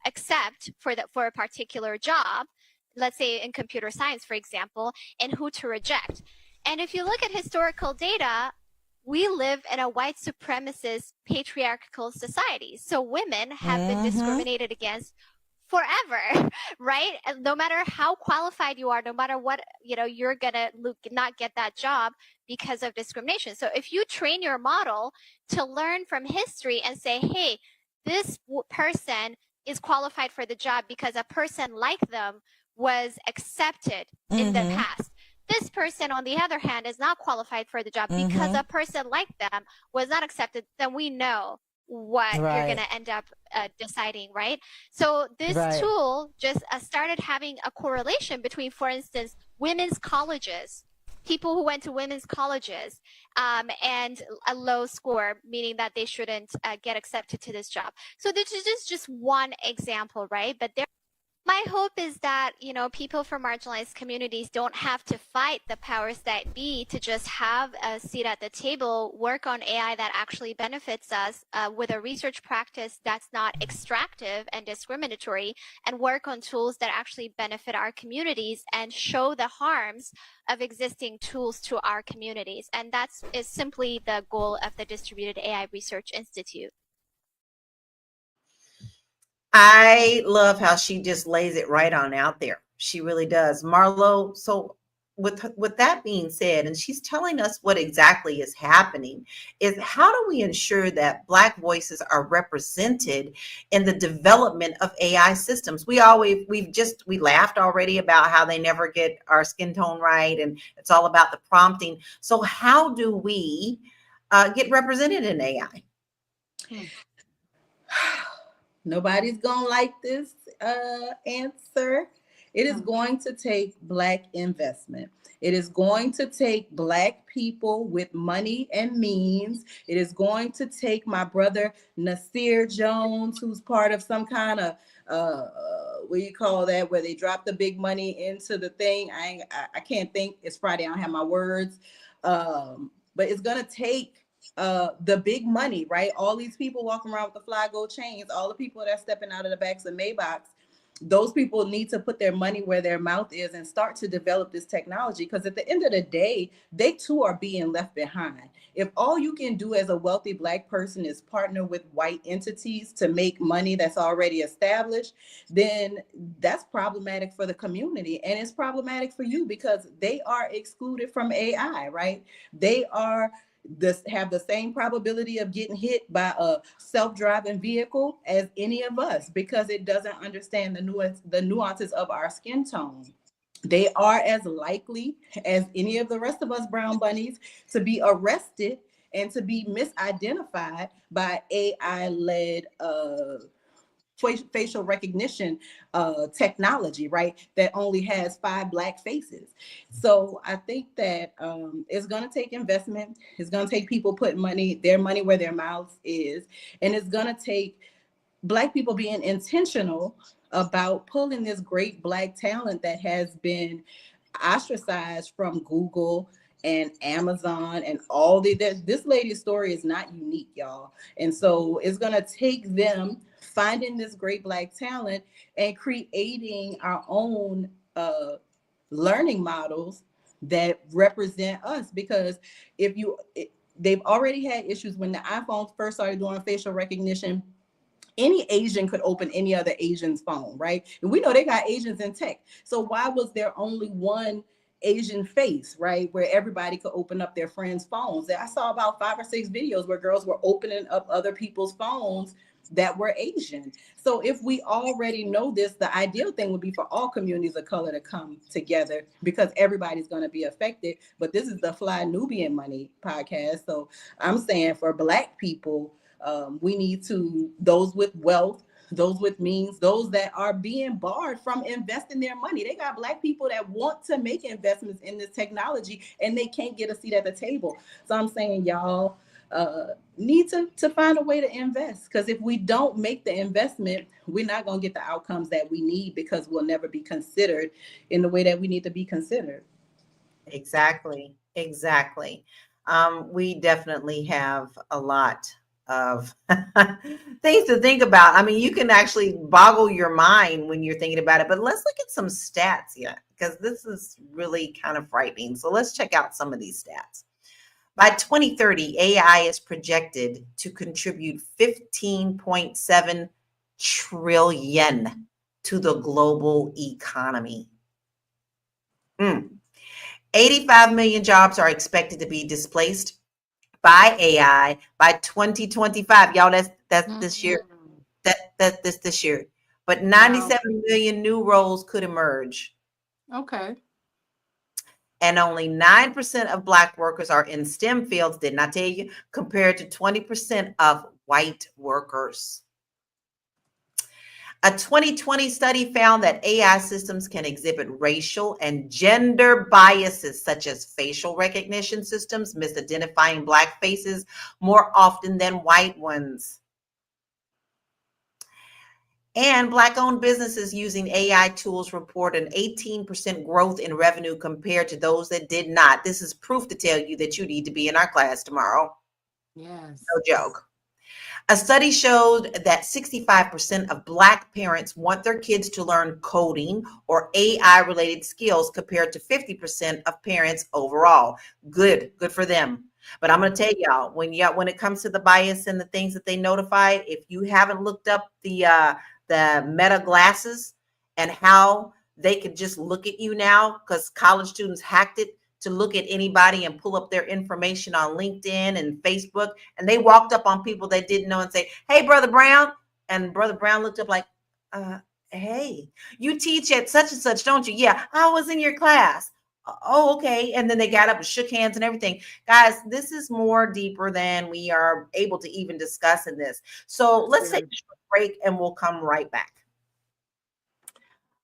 accept for a particular job. Let's say in computer science, for example, and who to reject. And if you look at historical data, we live in a white supremacist patriarchal society. So women have been discriminated against forever, right? And no matter how qualified you are, no matter what, you're gonna not get that job because of discrimination. So if you train your model to learn from history and say, hey, this person is qualified for the job because a person like them was accepted in the past. This person, on the other hand, is not qualified for the job because a person like them was not accepted, then we know what you're going to end up deciding, right? So this tool just started having a correlation between, for instance, women's colleges people who went to women's colleges and a low score, meaning that they shouldn't get accepted to this job. So this is just one example, right? But my hope is that, you know, people from marginalized communities don't have to fight the powers that be to just have a seat at the table, work on AI that actually benefits us with a research practice that's not extractive and discriminatory, and work on tools that actually benefit our communities and show the harms of existing tools to our communities. And is simply the goal of the Distributed AI Research Institute. I love how she just lays it right on out there. She really does. Marlo, so with that being said, and she's telling us what exactly is happening, is how do we ensure that Black voices are represented in the development of AI systems? We laughed already about how they never get our skin tone right, and it's all about the prompting. So how do we get represented in AI? Nobody's gonna like this answer. It is going to take Black investment. It is going to take Black people with money and means. It is going to take my brother Nasir Jones, who's part of some kind of what do you call that, where they drop the big money into the thing. I can't think. It's Friday. I don't have my words. But it's gonna take the big money, right? All these people walking around with the fly gold chains, all the people that are stepping out of the backs of Maybachs, those people need to put their money where their mouth is and start to develop this technology, because at the end of the day, they too are being left behind. If all you can do as a wealthy Black person is partner with white entities to make money that's already established, then that's problematic for the community, and it's problematic for you because they are excluded from AI, right? They have the same probability of getting hit by a self-driving vehicle as any of us, because it doesn't understand the nuances of our skin tone. They are as likely as any of the rest of us brown bunnies to be arrested and to be misidentified by AI-led facial recognition technology, right? That only has 5 Black faces. So I think that it's going to take investment. It's going to take people putting their money where their mouth is. And it's going to take Black people being intentional about pulling this great Black talent that has been ostracized from Google and Amazon and all this lady's story is not unique, y'all. And so it's going to take them finding this great Black talent and creating our own learning models that represent us. Because they've already had issues when the iPhone first started doing facial recognition. Any Asian could open any other Asian's phone, right? And we know they got Asians in tech. So why was there only one Asian face, right? Where everybody could open up their friends' phones. I saw about 5 or 6 videos where girls were opening up other people's phones that were Asian. So if we already know this, the ideal thing would be for all communities of color to come together, because everybody's going to be affected. But this is the Fly Nubian Money podcast. So I'm saying for Black people, we need to, those with wealth, those with means, those that are being barred from investing their money. They got Black people that want to make investments in this technology and they can't get a seat at the table. So I'm saying y'all need to find a way to invest, because if we don't make the investment, we're not going to get the outcomes that we need, because we'll never be considered in the way that we need to be considered. Exactly. We definitely have a lot of things to think about. I mean, you can actually boggle your mind when you're thinking about it, but let's look at some stats here, because this is really kind of frightening. So let's check out some of these stats. By 2030, AI is projected to contribute 15.7 trillion to the global economy. 85 million jobs are expected to be displaced by AI by 2025. Y'all, that's this year. That's this year. But 97 million new roles could emerge. Okay. And only 9% of Black workers are in STEM fields, didn't I tell you, compared to 20% of white workers. A 2020 study found that AI systems can exhibit racial and gender biases, such as facial recognition systems misidentifying Black faces more often than white ones. And Black-owned businesses using AI tools report an 18% growth in revenue compared to those that did not. This is proof to tell you that you need to be in our class tomorrow. Yes. No joke. A study showed that 65% of Black parents want their kids to learn coding or AI-related skills compared to 50% of parents overall. Good for them. But I'm going to tell y'all, when it comes to the bias and the things that they notified, if you haven't looked up the Meta glasses and how they could just look at you now, because college students hacked it to look at anybody and pull up their information on LinkedIn and Facebook. And they walked up on people they didn't know and say, "Hey, Brother Brown." And Brother Brown looked up like, "Hey, you teach at such and such, don't you?" "Yeah, I was in your class." "Oh, okay." And then they got up and shook hands and everything. Guys, this is more deeper than we are able to even discuss in this. So let's take a short break and we'll come right back.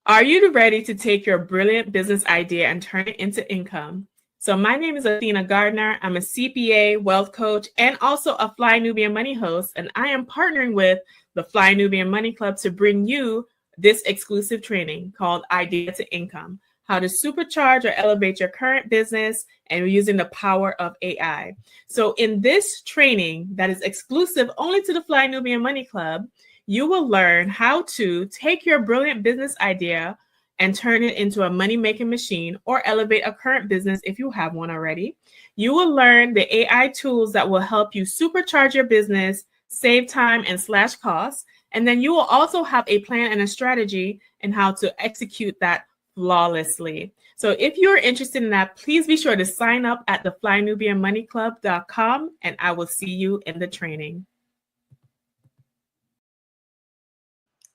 Are you ready to take your brilliant business idea and turn it into income? So my name is Athena Gardner. I'm a CPA, wealth coach, and also a Fly Nubian Money host. And I am partnering with the Fly Nubian Money Club to bring you this exclusive training called Idea to Income, how to supercharge or elevate your current business and using the power of AI. So in this training that is exclusive only to the Fly Nubian Money Club, you will learn how to take your brilliant business idea and turn it into a money-making machine or elevate a current business if you have one already. You will learn the AI tools that will help you supercharge your business, save time and slash costs. And then you will also have a plan and a strategy in how to execute that flawlessly. So if you're interested in that, please be sure to sign up at theflynubianmoneyclub.com and I will see you in the training.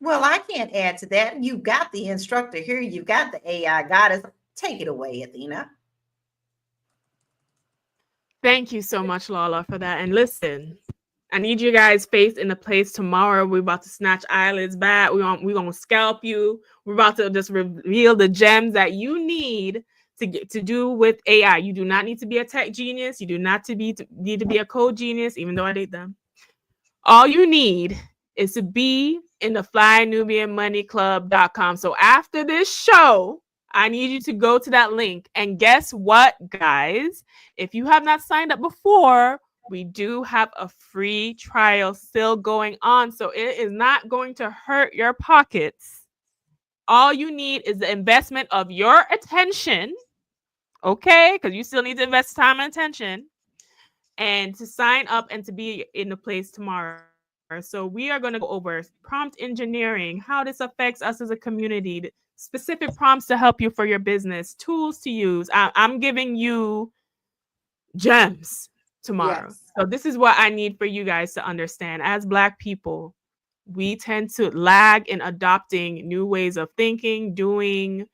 Well, I can't add to that. You've got the instructor here. You've got the AI goddess. Take it away, Athena. Thank you so much, Lala, for that. And listen, I need you guys face in the place tomorrow. We're about to snatch eyelids back. We're gonna scalp you. We're about to just reveal the gems that you need to do with AI. You do not need to be a tech genius. You do not need to be a code genius, even though I date them. All you need is to be in the flynubianmoneyclub.com. So after this show, I need you to go to that link. And guess what, guys? If you have not signed up before, we do have a free trial still going on. So it is not going to hurt your pockets. All you need is the investment of your attention, okay? Because you still need to invest time and attention, and to sign up and to be in the place tomorrow. So we are going to go over prompt engineering, how this affects us as a community, specific prompts to help you for your business, tools to use. I'm giving you gems tomorrow. Yes. So this is what I need for you guys to understand. As Black people, we tend to lag in adopting new ways of thinking, doing,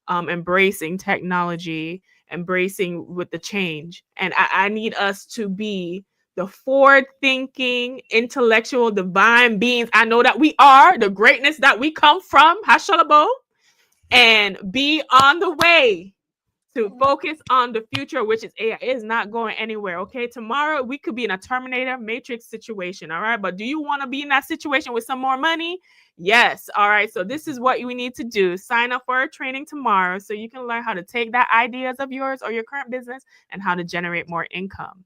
embracing technology, embracing with the change. And I need us to be the forward-thinking, intellectual, divine beings I know that we are, the greatness that we come from, Hashalabo, and be on the way to focus on the future, which is AI. It is not going anywhere, okay? Tomorrow, we could be in a Terminator Matrix situation, all right? But do you want to be in that situation with some more money? Yes, all right? So this is what you need to do. Sign up for a training tomorrow so you can learn how to take that ideas of yours or your current business and how to generate more income.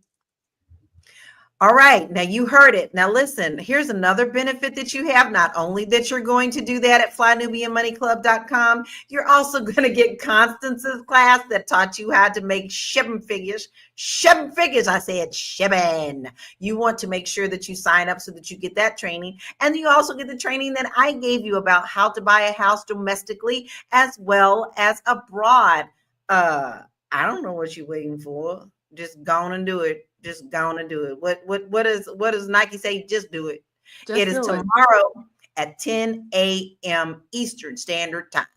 All right. Now you heard it. Now listen, here's another benefit that you have. Not only that you're going to do that at flynubianmoneyclub.com, you're also going to get Constance's class that taught you how to make shipping figures. Shipping figures. I said shipping. You want to make sure that you sign up so that you get that training. And you also get the training that I gave you about how to buy a house domestically as well as abroad. I don't know what you're waiting for. Just go on and do it. Just go on and do it. What does Nike say? Just do it. It is tomorrow at 10 a.m. Eastern Standard Time.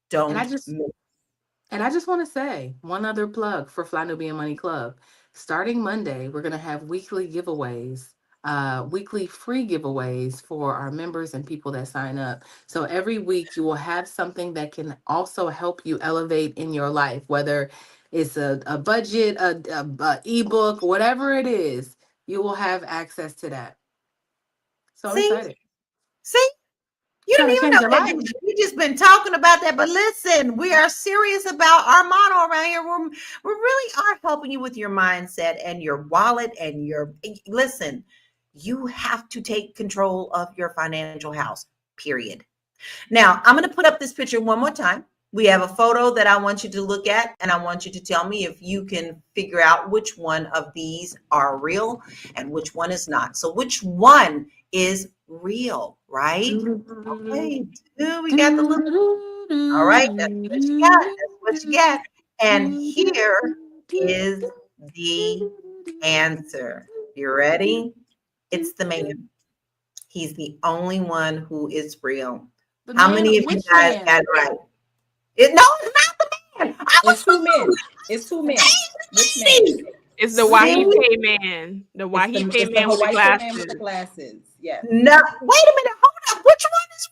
Don't miss. And I just want to say one other plug for Fly Nubian Money Club. Starting Monday, we're going to have weekly giveaways weekly free giveaways for our members and people that sign up. So every week you will have something that can also help you elevate in your life, whether it's a budget, a ebook, whatever it is, you will have access to that. So I'm excited. See, you Trying didn't to even change know your that. life. We just been talking about that. But listen, we are serious about our motto around here. We really are helping you with your mindset and your wallet and your, listen, you have to take control of your financial house, period. Now, I'm going to put up this picture one more time. We have a photo that I want you to look at, and I want you to tell me if you can figure out which one of these are real and which one is not. So which one is real, right? Okay, we got the little, all right, that's what you got. That's what you got. And here is the answer. You ready? It's the man. He's the only one who is real. The How man, many of you which guys man? got it right? No, it's not the man. I was It's two men. It's two men. Which man? See, It's the see? Wahipe man. The Wahipe It's the man with the Hawaii man with the glasses. glasses. Yes. No, wait a minute. Hold up. Which one is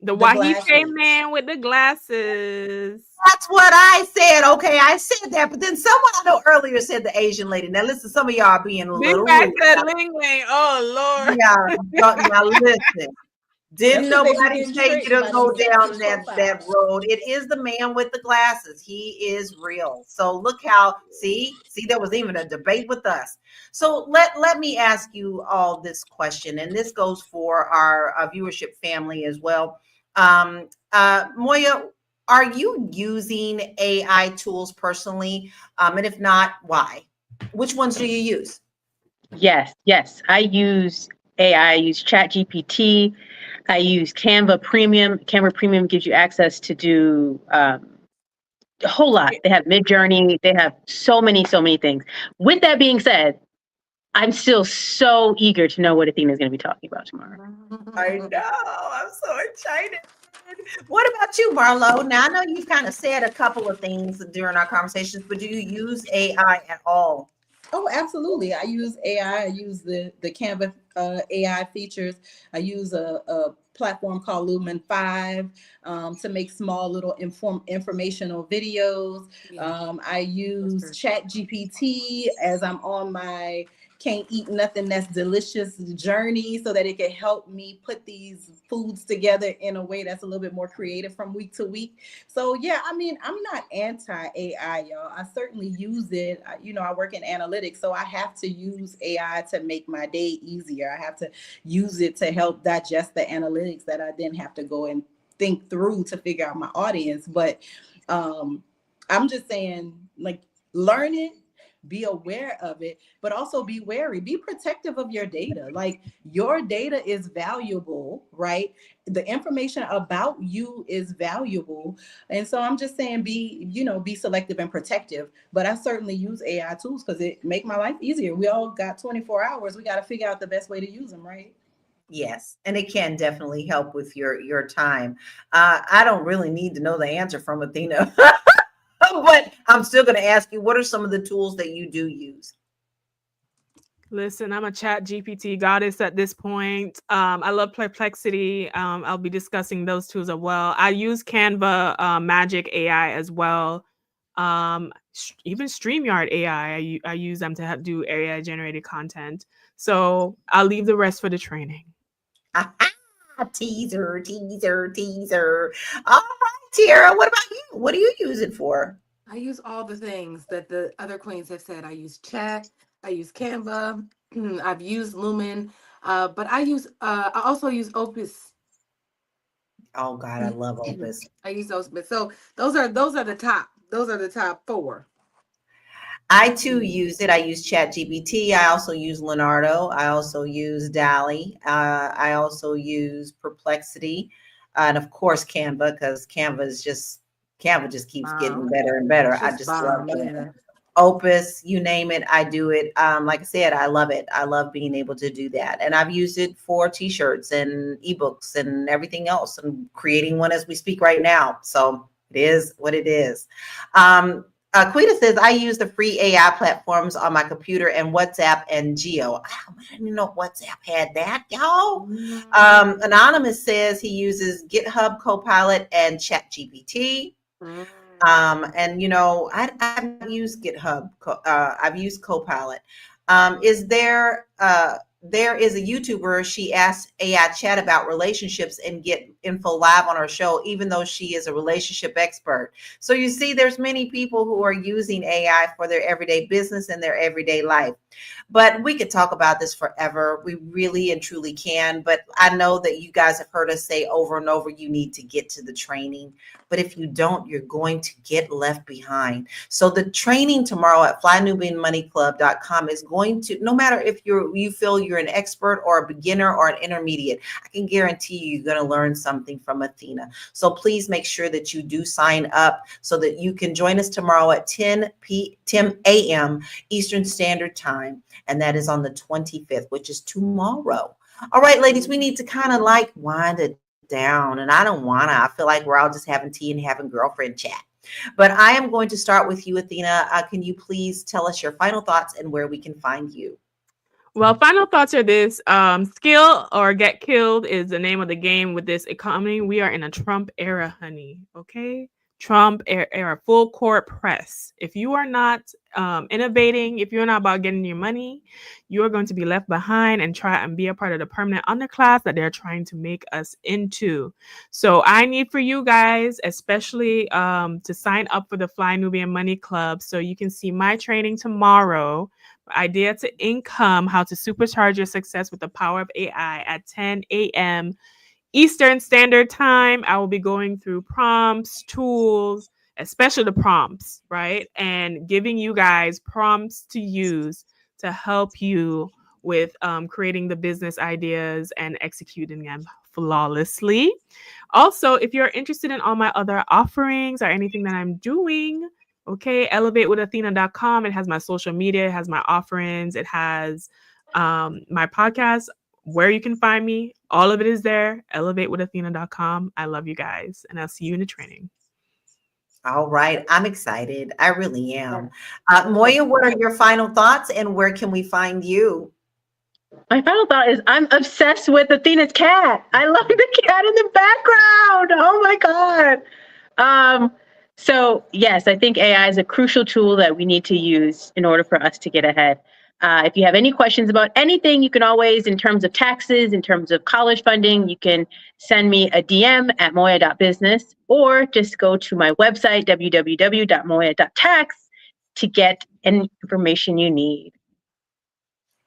The The Wahipe glasses. man with the glasses. That's what I said. Okay, I said that, but then someone I know earlier said the Asian lady. Now listen, some of y'all are being a Big little Mac rude. said Ling Ling. Oh Lord. Now listen. Didn't That's 'cause they be nobody getting tell you tricked to by go them down catfish that profiles. road? It is the man with the glasses. He is real. So look how, see, there was even a debate with us. So let me ask you all this question, and this goes for our viewership family as well. Moya, are you using AI tools personally? And if not, why? Which ones do you use? Yes. I use AI. I use ChatGPT. I use Canva Premium. Canva Premium gives you access to do a whole lot. They have Midjourney. They have so many things. With that being said, I'm still so eager to know what Athena is going to be talking about tomorrow. I know. I'm so excited. What about you, Marlo? Now, I know you've kind of said a couple of things during our conversations, but do you use AI at all? Oh, absolutely. I use AI. I use the Canva AI features. I use a platform called Lumen 5 to make small little informational videos. I use Chat GPT as I'm on my can't eat nothing that's delicious journey so that it can help me put these foods together in a way that's a little bit more creative from week to week. So yeah, I mean, I'm not anti-AI, y'all. I certainly use it. I work in analytics, so I have to use AI to make my day easier. I have to use it to help digest the analytics that I then have to go and think through to figure out my audience. But I'm just saying, like, learn it, be aware of it, but also be wary, be protective of your data. Like, your data is valuable, right? The information about you is valuable. And so I'm just saying, be selective and protective. But I certainly use AI tools because it make my life easier. We all got 24 hours. We got to figure out the best way to use them, right? Yes, and it can definitely help with your time. I don't really need to know the answer from Athena, but I'm still going to ask you, what are some of the tools that you do use? Listen, I'm a Chat GPT goddess at this point. I love Perplexity. I'll be discussing those tools as well. I use Canva Magic AI as well. Even StreamYard AI, I use them to do AI generated content. So I'll leave the rest for the training. Teaser. All right, Tara, what about you? What do you use it for? I use all the things that the other queens have said. I use Chat, I use Canva, I've used Lumen, but I also use Opus. Oh God, I love Opus. I use Opus. So those are the top 4. I too use it. I use ChatGPT. I also use Leonardo. I also use DALL-E. I also use Perplexity, and of course Canva, because Canva just keeps getting better and better. I just love it. Yeah. Opus, you name it, I do it. Like I said, I love it. I love being able to do that, and I've used it for T-shirts and ebooks and everything else. I'm creating one as we speak right now, so it is what it is. Quita says, I use the free AI platforms on my computer and WhatsApp and Geo. I didn't know WhatsApp had that, y'all. Anonymous says he uses GitHub Copilot and ChatGPT. And you know, I've used GitHub. I've used Copilot. There is a YouTuber, she asked AI chat about relationships and get info live on her show, even though she is a relationship expert. So you see, there's many people who are using AI for their everyday business and their everyday life. But we could talk about this forever. We really and truly can. But I know that you guys have heard us say over and over, you need to get to the training. But if you don't, you're going to get left behind. So the training tomorrow at flynubianmoneyclub.com is going to, no matter if you feel you're an expert or a beginner or an intermediate, I can guarantee you're going to learn something from Athena. So please make sure that you do sign up so that you can join us tomorrow at 10 a.m. Eastern Standard Time. And that is on the 25th, which is tomorrow. All right, ladies, we need to kind of like wind it down. And I don't want to. I feel like we're all just having tea and having girlfriend chat. But I am going to start with you, Athena. Can you please tell us your final thoughts and where we can find you? Well, final thoughts are this. Skill or get killed is the name of the game with this economy. We are in a Trump era, honey. Okay? Trump era, full court press. If you are not innovating, if you're not about getting your money, you are going to be left behind and try and be a part of the permanent underclass that they're trying to make us into. So I need for you guys, especially to sign up for the Fly Nubian Money Club so you can see my training tomorrow. Idea to Income, how to supercharge your success with the power of AI at 10 a.m. Eastern Standard Time. I will be going through prompts, tools, especially the prompts, right? And giving you guys prompts to use to help you with creating the business ideas and executing them flawlessly. Also, if you're interested in all my other offerings or anything that I'm doing, okay, elevatewithathena.com. It has my social media, it has my offerings, it has my podcast, where you can find me. All of it is there. Elevatewithathena.com. I love you guys, and I'll see you in the training. All right. I'm excited. I really am. Moya, what are your final thoughts and where can we find you? My final thought is I'm obsessed with Athena's cat. I love the cat in the background. Oh my God. So yes, I think AI is a crucial tool that we need to use in order for us to get ahead. If you have any questions about anything, you can always, in terms of taxes, in terms of college funding, you can send me a DM at moya.business or just go to my website, www.moya.tax, to get any information you need.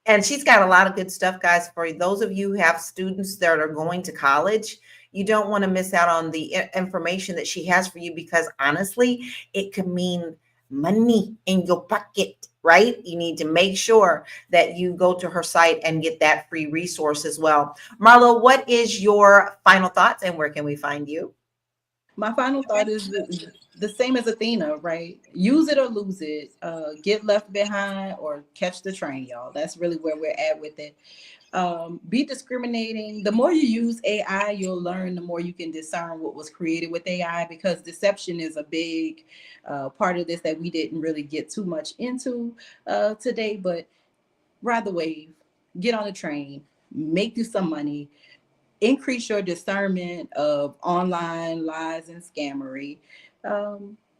And she's got a lot of good stuff, guys. For those of you who have students that are going to college, you don't want to miss out on the information that she has for you, because honestly, it could mean money in your pocket, right? You need to make sure that you go to her site and get that free resource as well. Marlo, what is your final thoughts and where can we find you? My final thought is the same as Athena, right? Use it or lose it. Get left behind or catch the train, y'all. That's really where we're at with it. Be discriminating. The more you use AI, you'll learn, the more you can discern what was created with AI, because deception is a big part of this that we didn't really get too much into today. But ride the wave, get on the train, make you some money, increase your discernment of online lies and scammery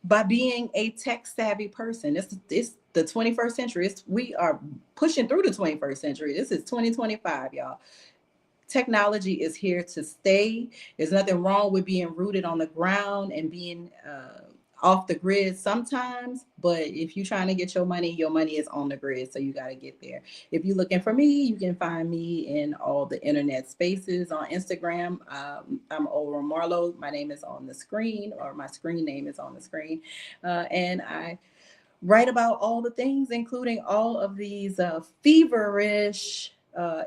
by being a tech savvy person. It's the 21st century. We are pushing through the 21st century. This is 2025, y'all. Technology is here to stay. There's nothing wrong with being rooted on the ground and being off the grid sometimes, but if you're trying to get your money is on the grid, so you got to get there. If you're looking for me, you can find me in all the internet spaces. On Instagram, I'm Ora Marlo. My name is on the screen, or my screen name is on the screen, and I write about all the things, including all of these feverish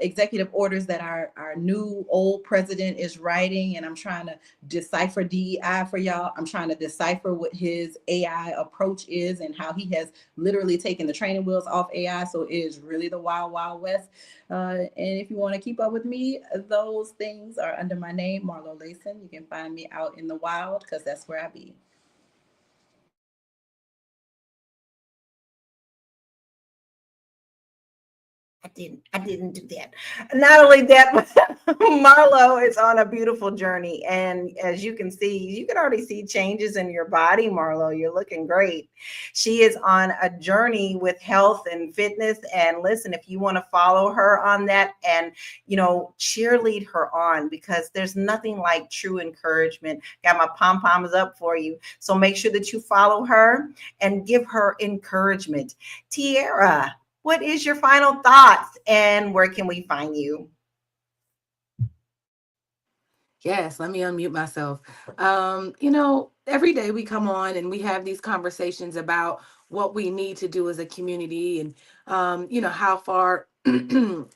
executive orders that our new old president is writing. And I'm trying to decipher DEI for y'all. I'm trying to decipher what his AI approach is and how he has literally taken the training wheels off AI. So it is really the wild, wild west. And if you want to keep up with me, those things are under my name, Marlo Layson. You can find me out in the wild because that's where I be. I didn't do that. Not only that, but Marlo is on a beautiful journey. And as you can see, you can already see changes in your body, Marlo. You're looking great. She is on a journey with health and fitness. And listen, if you want to follow her on that and, cheerlead her on, because there's nothing like true encouragement. Got my pom-poms up for you. So make sure that you follow her and give her encouragement. Tiara, what is your final thoughts and where can we find you? Yes, let me unmute myself. Every day we come on and we have these conversations about what we need to do as a community and, how far, you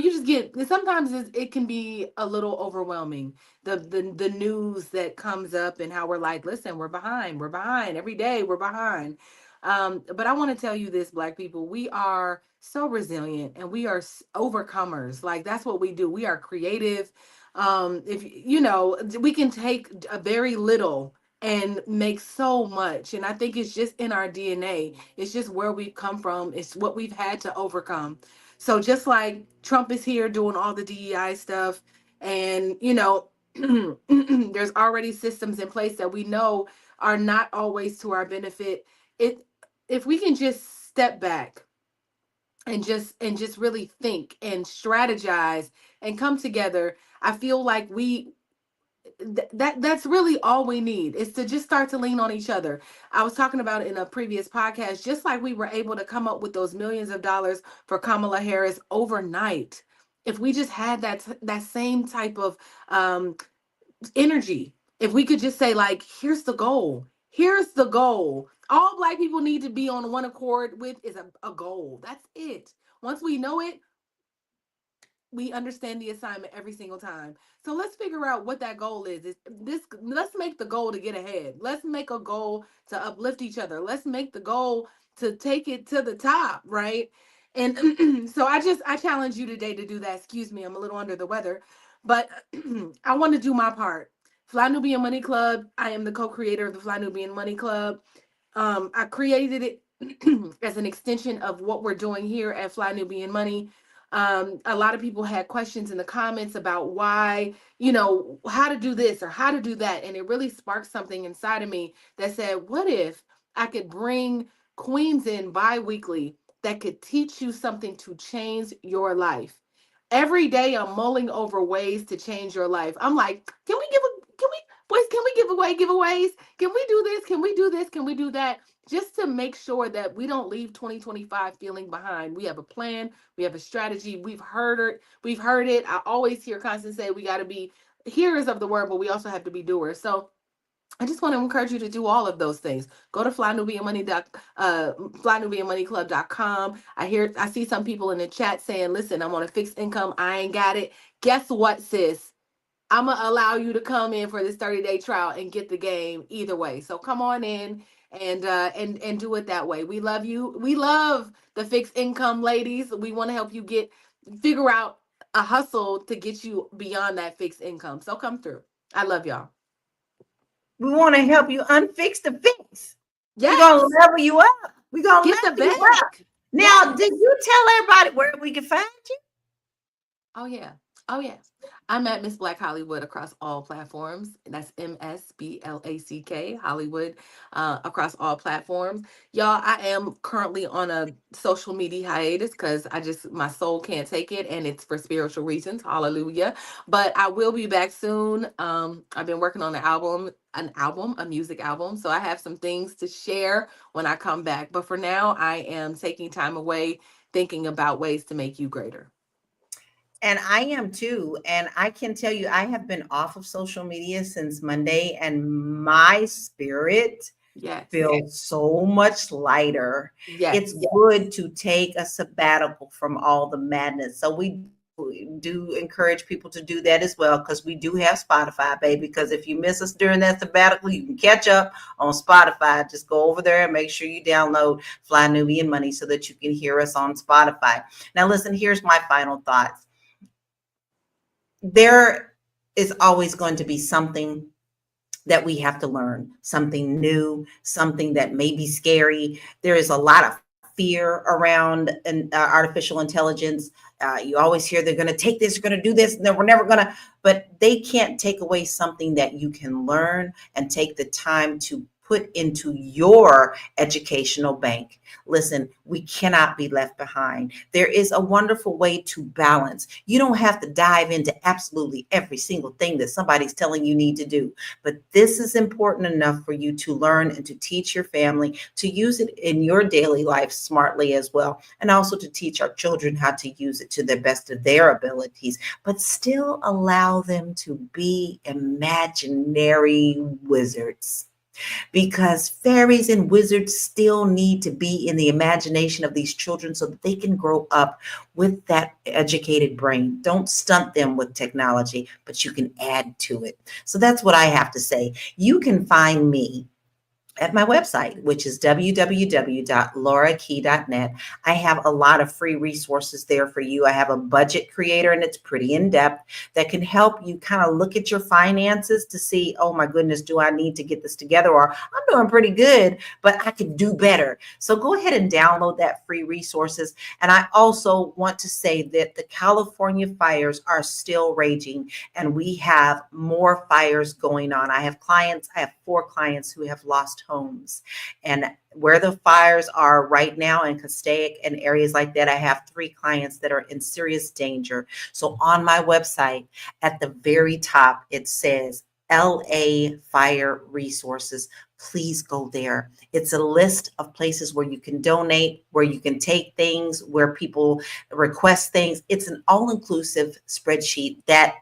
just get, sometimes it can be a little overwhelming. The news that comes up and how we're like, listen, we're behind every day, we're behind. But I want to tell you this, Black people, we are so resilient and we are overcomers. Like that's what we do. We are creative. If we can take a very little and make so much, and I think it's just in our DNA. It's just where we've come from. It's what we've had to overcome. So just like Trump is here doing all the DEI stuff, and there's already systems in place that we know are not always to our benefit. If we can just step back and just really think and strategize and come together, I feel like that's really all we need is to just start to lean on each other. I was talking about it in a previous podcast, just like we were able to come up with those millions of dollars for Kamala Harris overnight. If we just had that same type of energy, if we could just say like, here's the goal, all Black people need to be on one accord with is a goal. That's it. Once we know it, we understand the assignment every single time. So let's figure out what that goal is. Let's make the goal to get ahead. Let's make a goal to uplift each other. Let's make the goal to take it to the top, right? And so I challenge you today to do that. Excuse me, I'm a little under the weather, but I want to do my part. Fly Nubian Money Club. I am the co-creator of the Fly Nubian Money Club. I created it as an extension of what we're doing here at Fly Nubian Money. A lot of people had questions in the comments about why, how to do this or how to do that. And it really sparked something inside of me that said, what if I could bring queens in bi-weekly that could teach you something to change your life? Every day I'm mulling over ways to change your life. I'm like, can we give away giveaways? Can we do this? Can we do this? Can we do that? Just to make sure that we don't leave 2025 feeling behind. We have a plan. We have a strategy. We've heard it. I always hear Constance say we got to be hearers of the word, but we also have to be doers. So I just want to encourage you to do all of those things. Go to flynubianmoneyclub.com. I see some people in the chat saying, listen, I'm on a fixed income. I ain't got it. Guess what, sis? I'm going to allow you to come in for this 30-day trial and get the game either way. So come on in and do it that way. We love you. We love the fixed income ladies. We want to help you figure out a hustle to get you beyond that fixed income. So come through. I love y'all. We want to help you unfix the fix. Yes. We're going to level you up. We're going to get the level you up. Now, yes. Did you tell everybody where we can find you? Oh, yeah. I'm at Miss Black Hollywood across all platforms. That's MSBLACK Hollywood across all platforms. Y'all, I am currently on a social media hiatus because my soul can't take it, and it's for spiritual reasons. Hallelujah. But I will be back soon. I've been working on a music album. So I have some things to share when I come back. But for now, I am taking time away thinking about ways to make you greater. And I am too. And I can tell you, I have been off of social media since Monday, and my spirit feels so much lighter. It's good to take a sabbatical from all the madness. So we do encourage people to do that as well, because we do have Spotify, baby. Because if you miss us during that sabbatical, you can catch up on Spotify. Just go over there and make sure you download Fly Nubian Money so that you can hear us on Spotify. Now, listen, here's my final thoughts. There is always going to be something that we have to learn, something new, something that may be scary. There is a lot of fear around artificial intelligence. You always hear they're going to take this, they're going to do this, and then we're never going to, but they can't take away something that you can learn and take the time to put into your educational bank. Listen, we cannot be left behind. There is a wonderful way to balance. You don't have to dive into absolutely every single thing that somebody's telling you need to do, but this is important enough for you to learn and to teach your family, to use it in your daily life smartly as well, and also to teach our children how to use it to the best of their abilities, but still allow them to be imaginary wizards. Because fairies and wizards still need to be in the imagination of these children so that they can grow up with that educated brain. Don't stunt them with technology, but you can add to it. So that's what I have to say. You can find me at my website, which is www.laurakey.net. I have a lot of free resources there for you. I have a budget creator, and it's pretty in-depth, that can help you kind of look at your finances to see, oh my goodness, do I need to get this together? Or I'm doing pretty good, but I could do better. So go ahead and download that free resources. And I also want to say that the California fires are still raging, and we have more fires going on. I have 4 clients who have lost homes, and where the fires are right now in Castaic and areas like that, I have 3 clients that are in serious danger. So on my website at the very top, it says LA Fire Resources. Please go there. It's a list of places where you can donate, where you can take things, where people request things. It's an all-inclusive spreadsheet that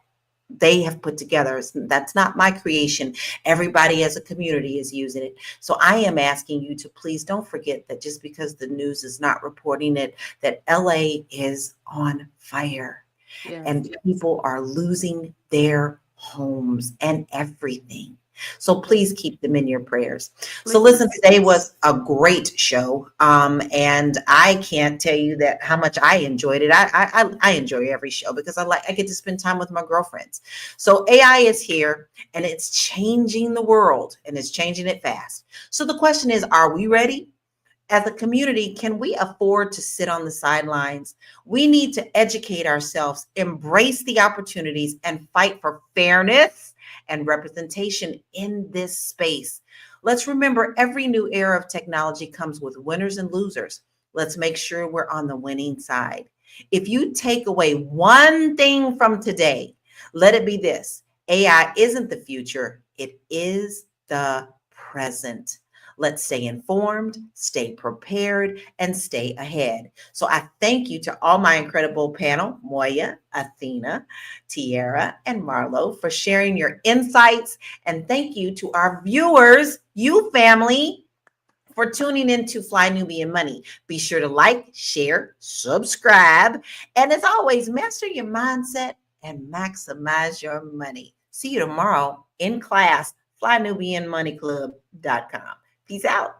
they have put together. That's not my creation. Everybody as a community is using it. So I am asking you to please don't forget that just because the news is not reporting it, that LA is on fire. Yes. And people are losing their homes and everything. So please keep them in your prayers. So listen, today was a great show. And I can't tell you that how much I enjoyed it. I enjoy every show because I get to spend time with my girlfriends. So AI is here and it's changing the world, and it's changing it fast. So the question is, are we ready? As a community, can we afford to sit on the sidelines? We need to educate ourselves, embrace the opportunities, and fight for fairness and representation in this space. Let's remember, every new era of technology comes with winners and losers. Let's make sure we're on the winning side. If you take away one thing from today, let it be this: AI isn't the future, it is the present. Let's stay informed, stay prepared, and stay ahead. So I thank you to all my incredible panel, Moya, Athena, Tiara, and Marlo, for sharing your insights. And thank you to our viewers, you family, for tuning in to Fly Nubian Money. Be sure to like, share, subscribe, and as always, master your mindset and maximize your money. See you tomorrow in class, flynubianmoneyclub.com. Peace out.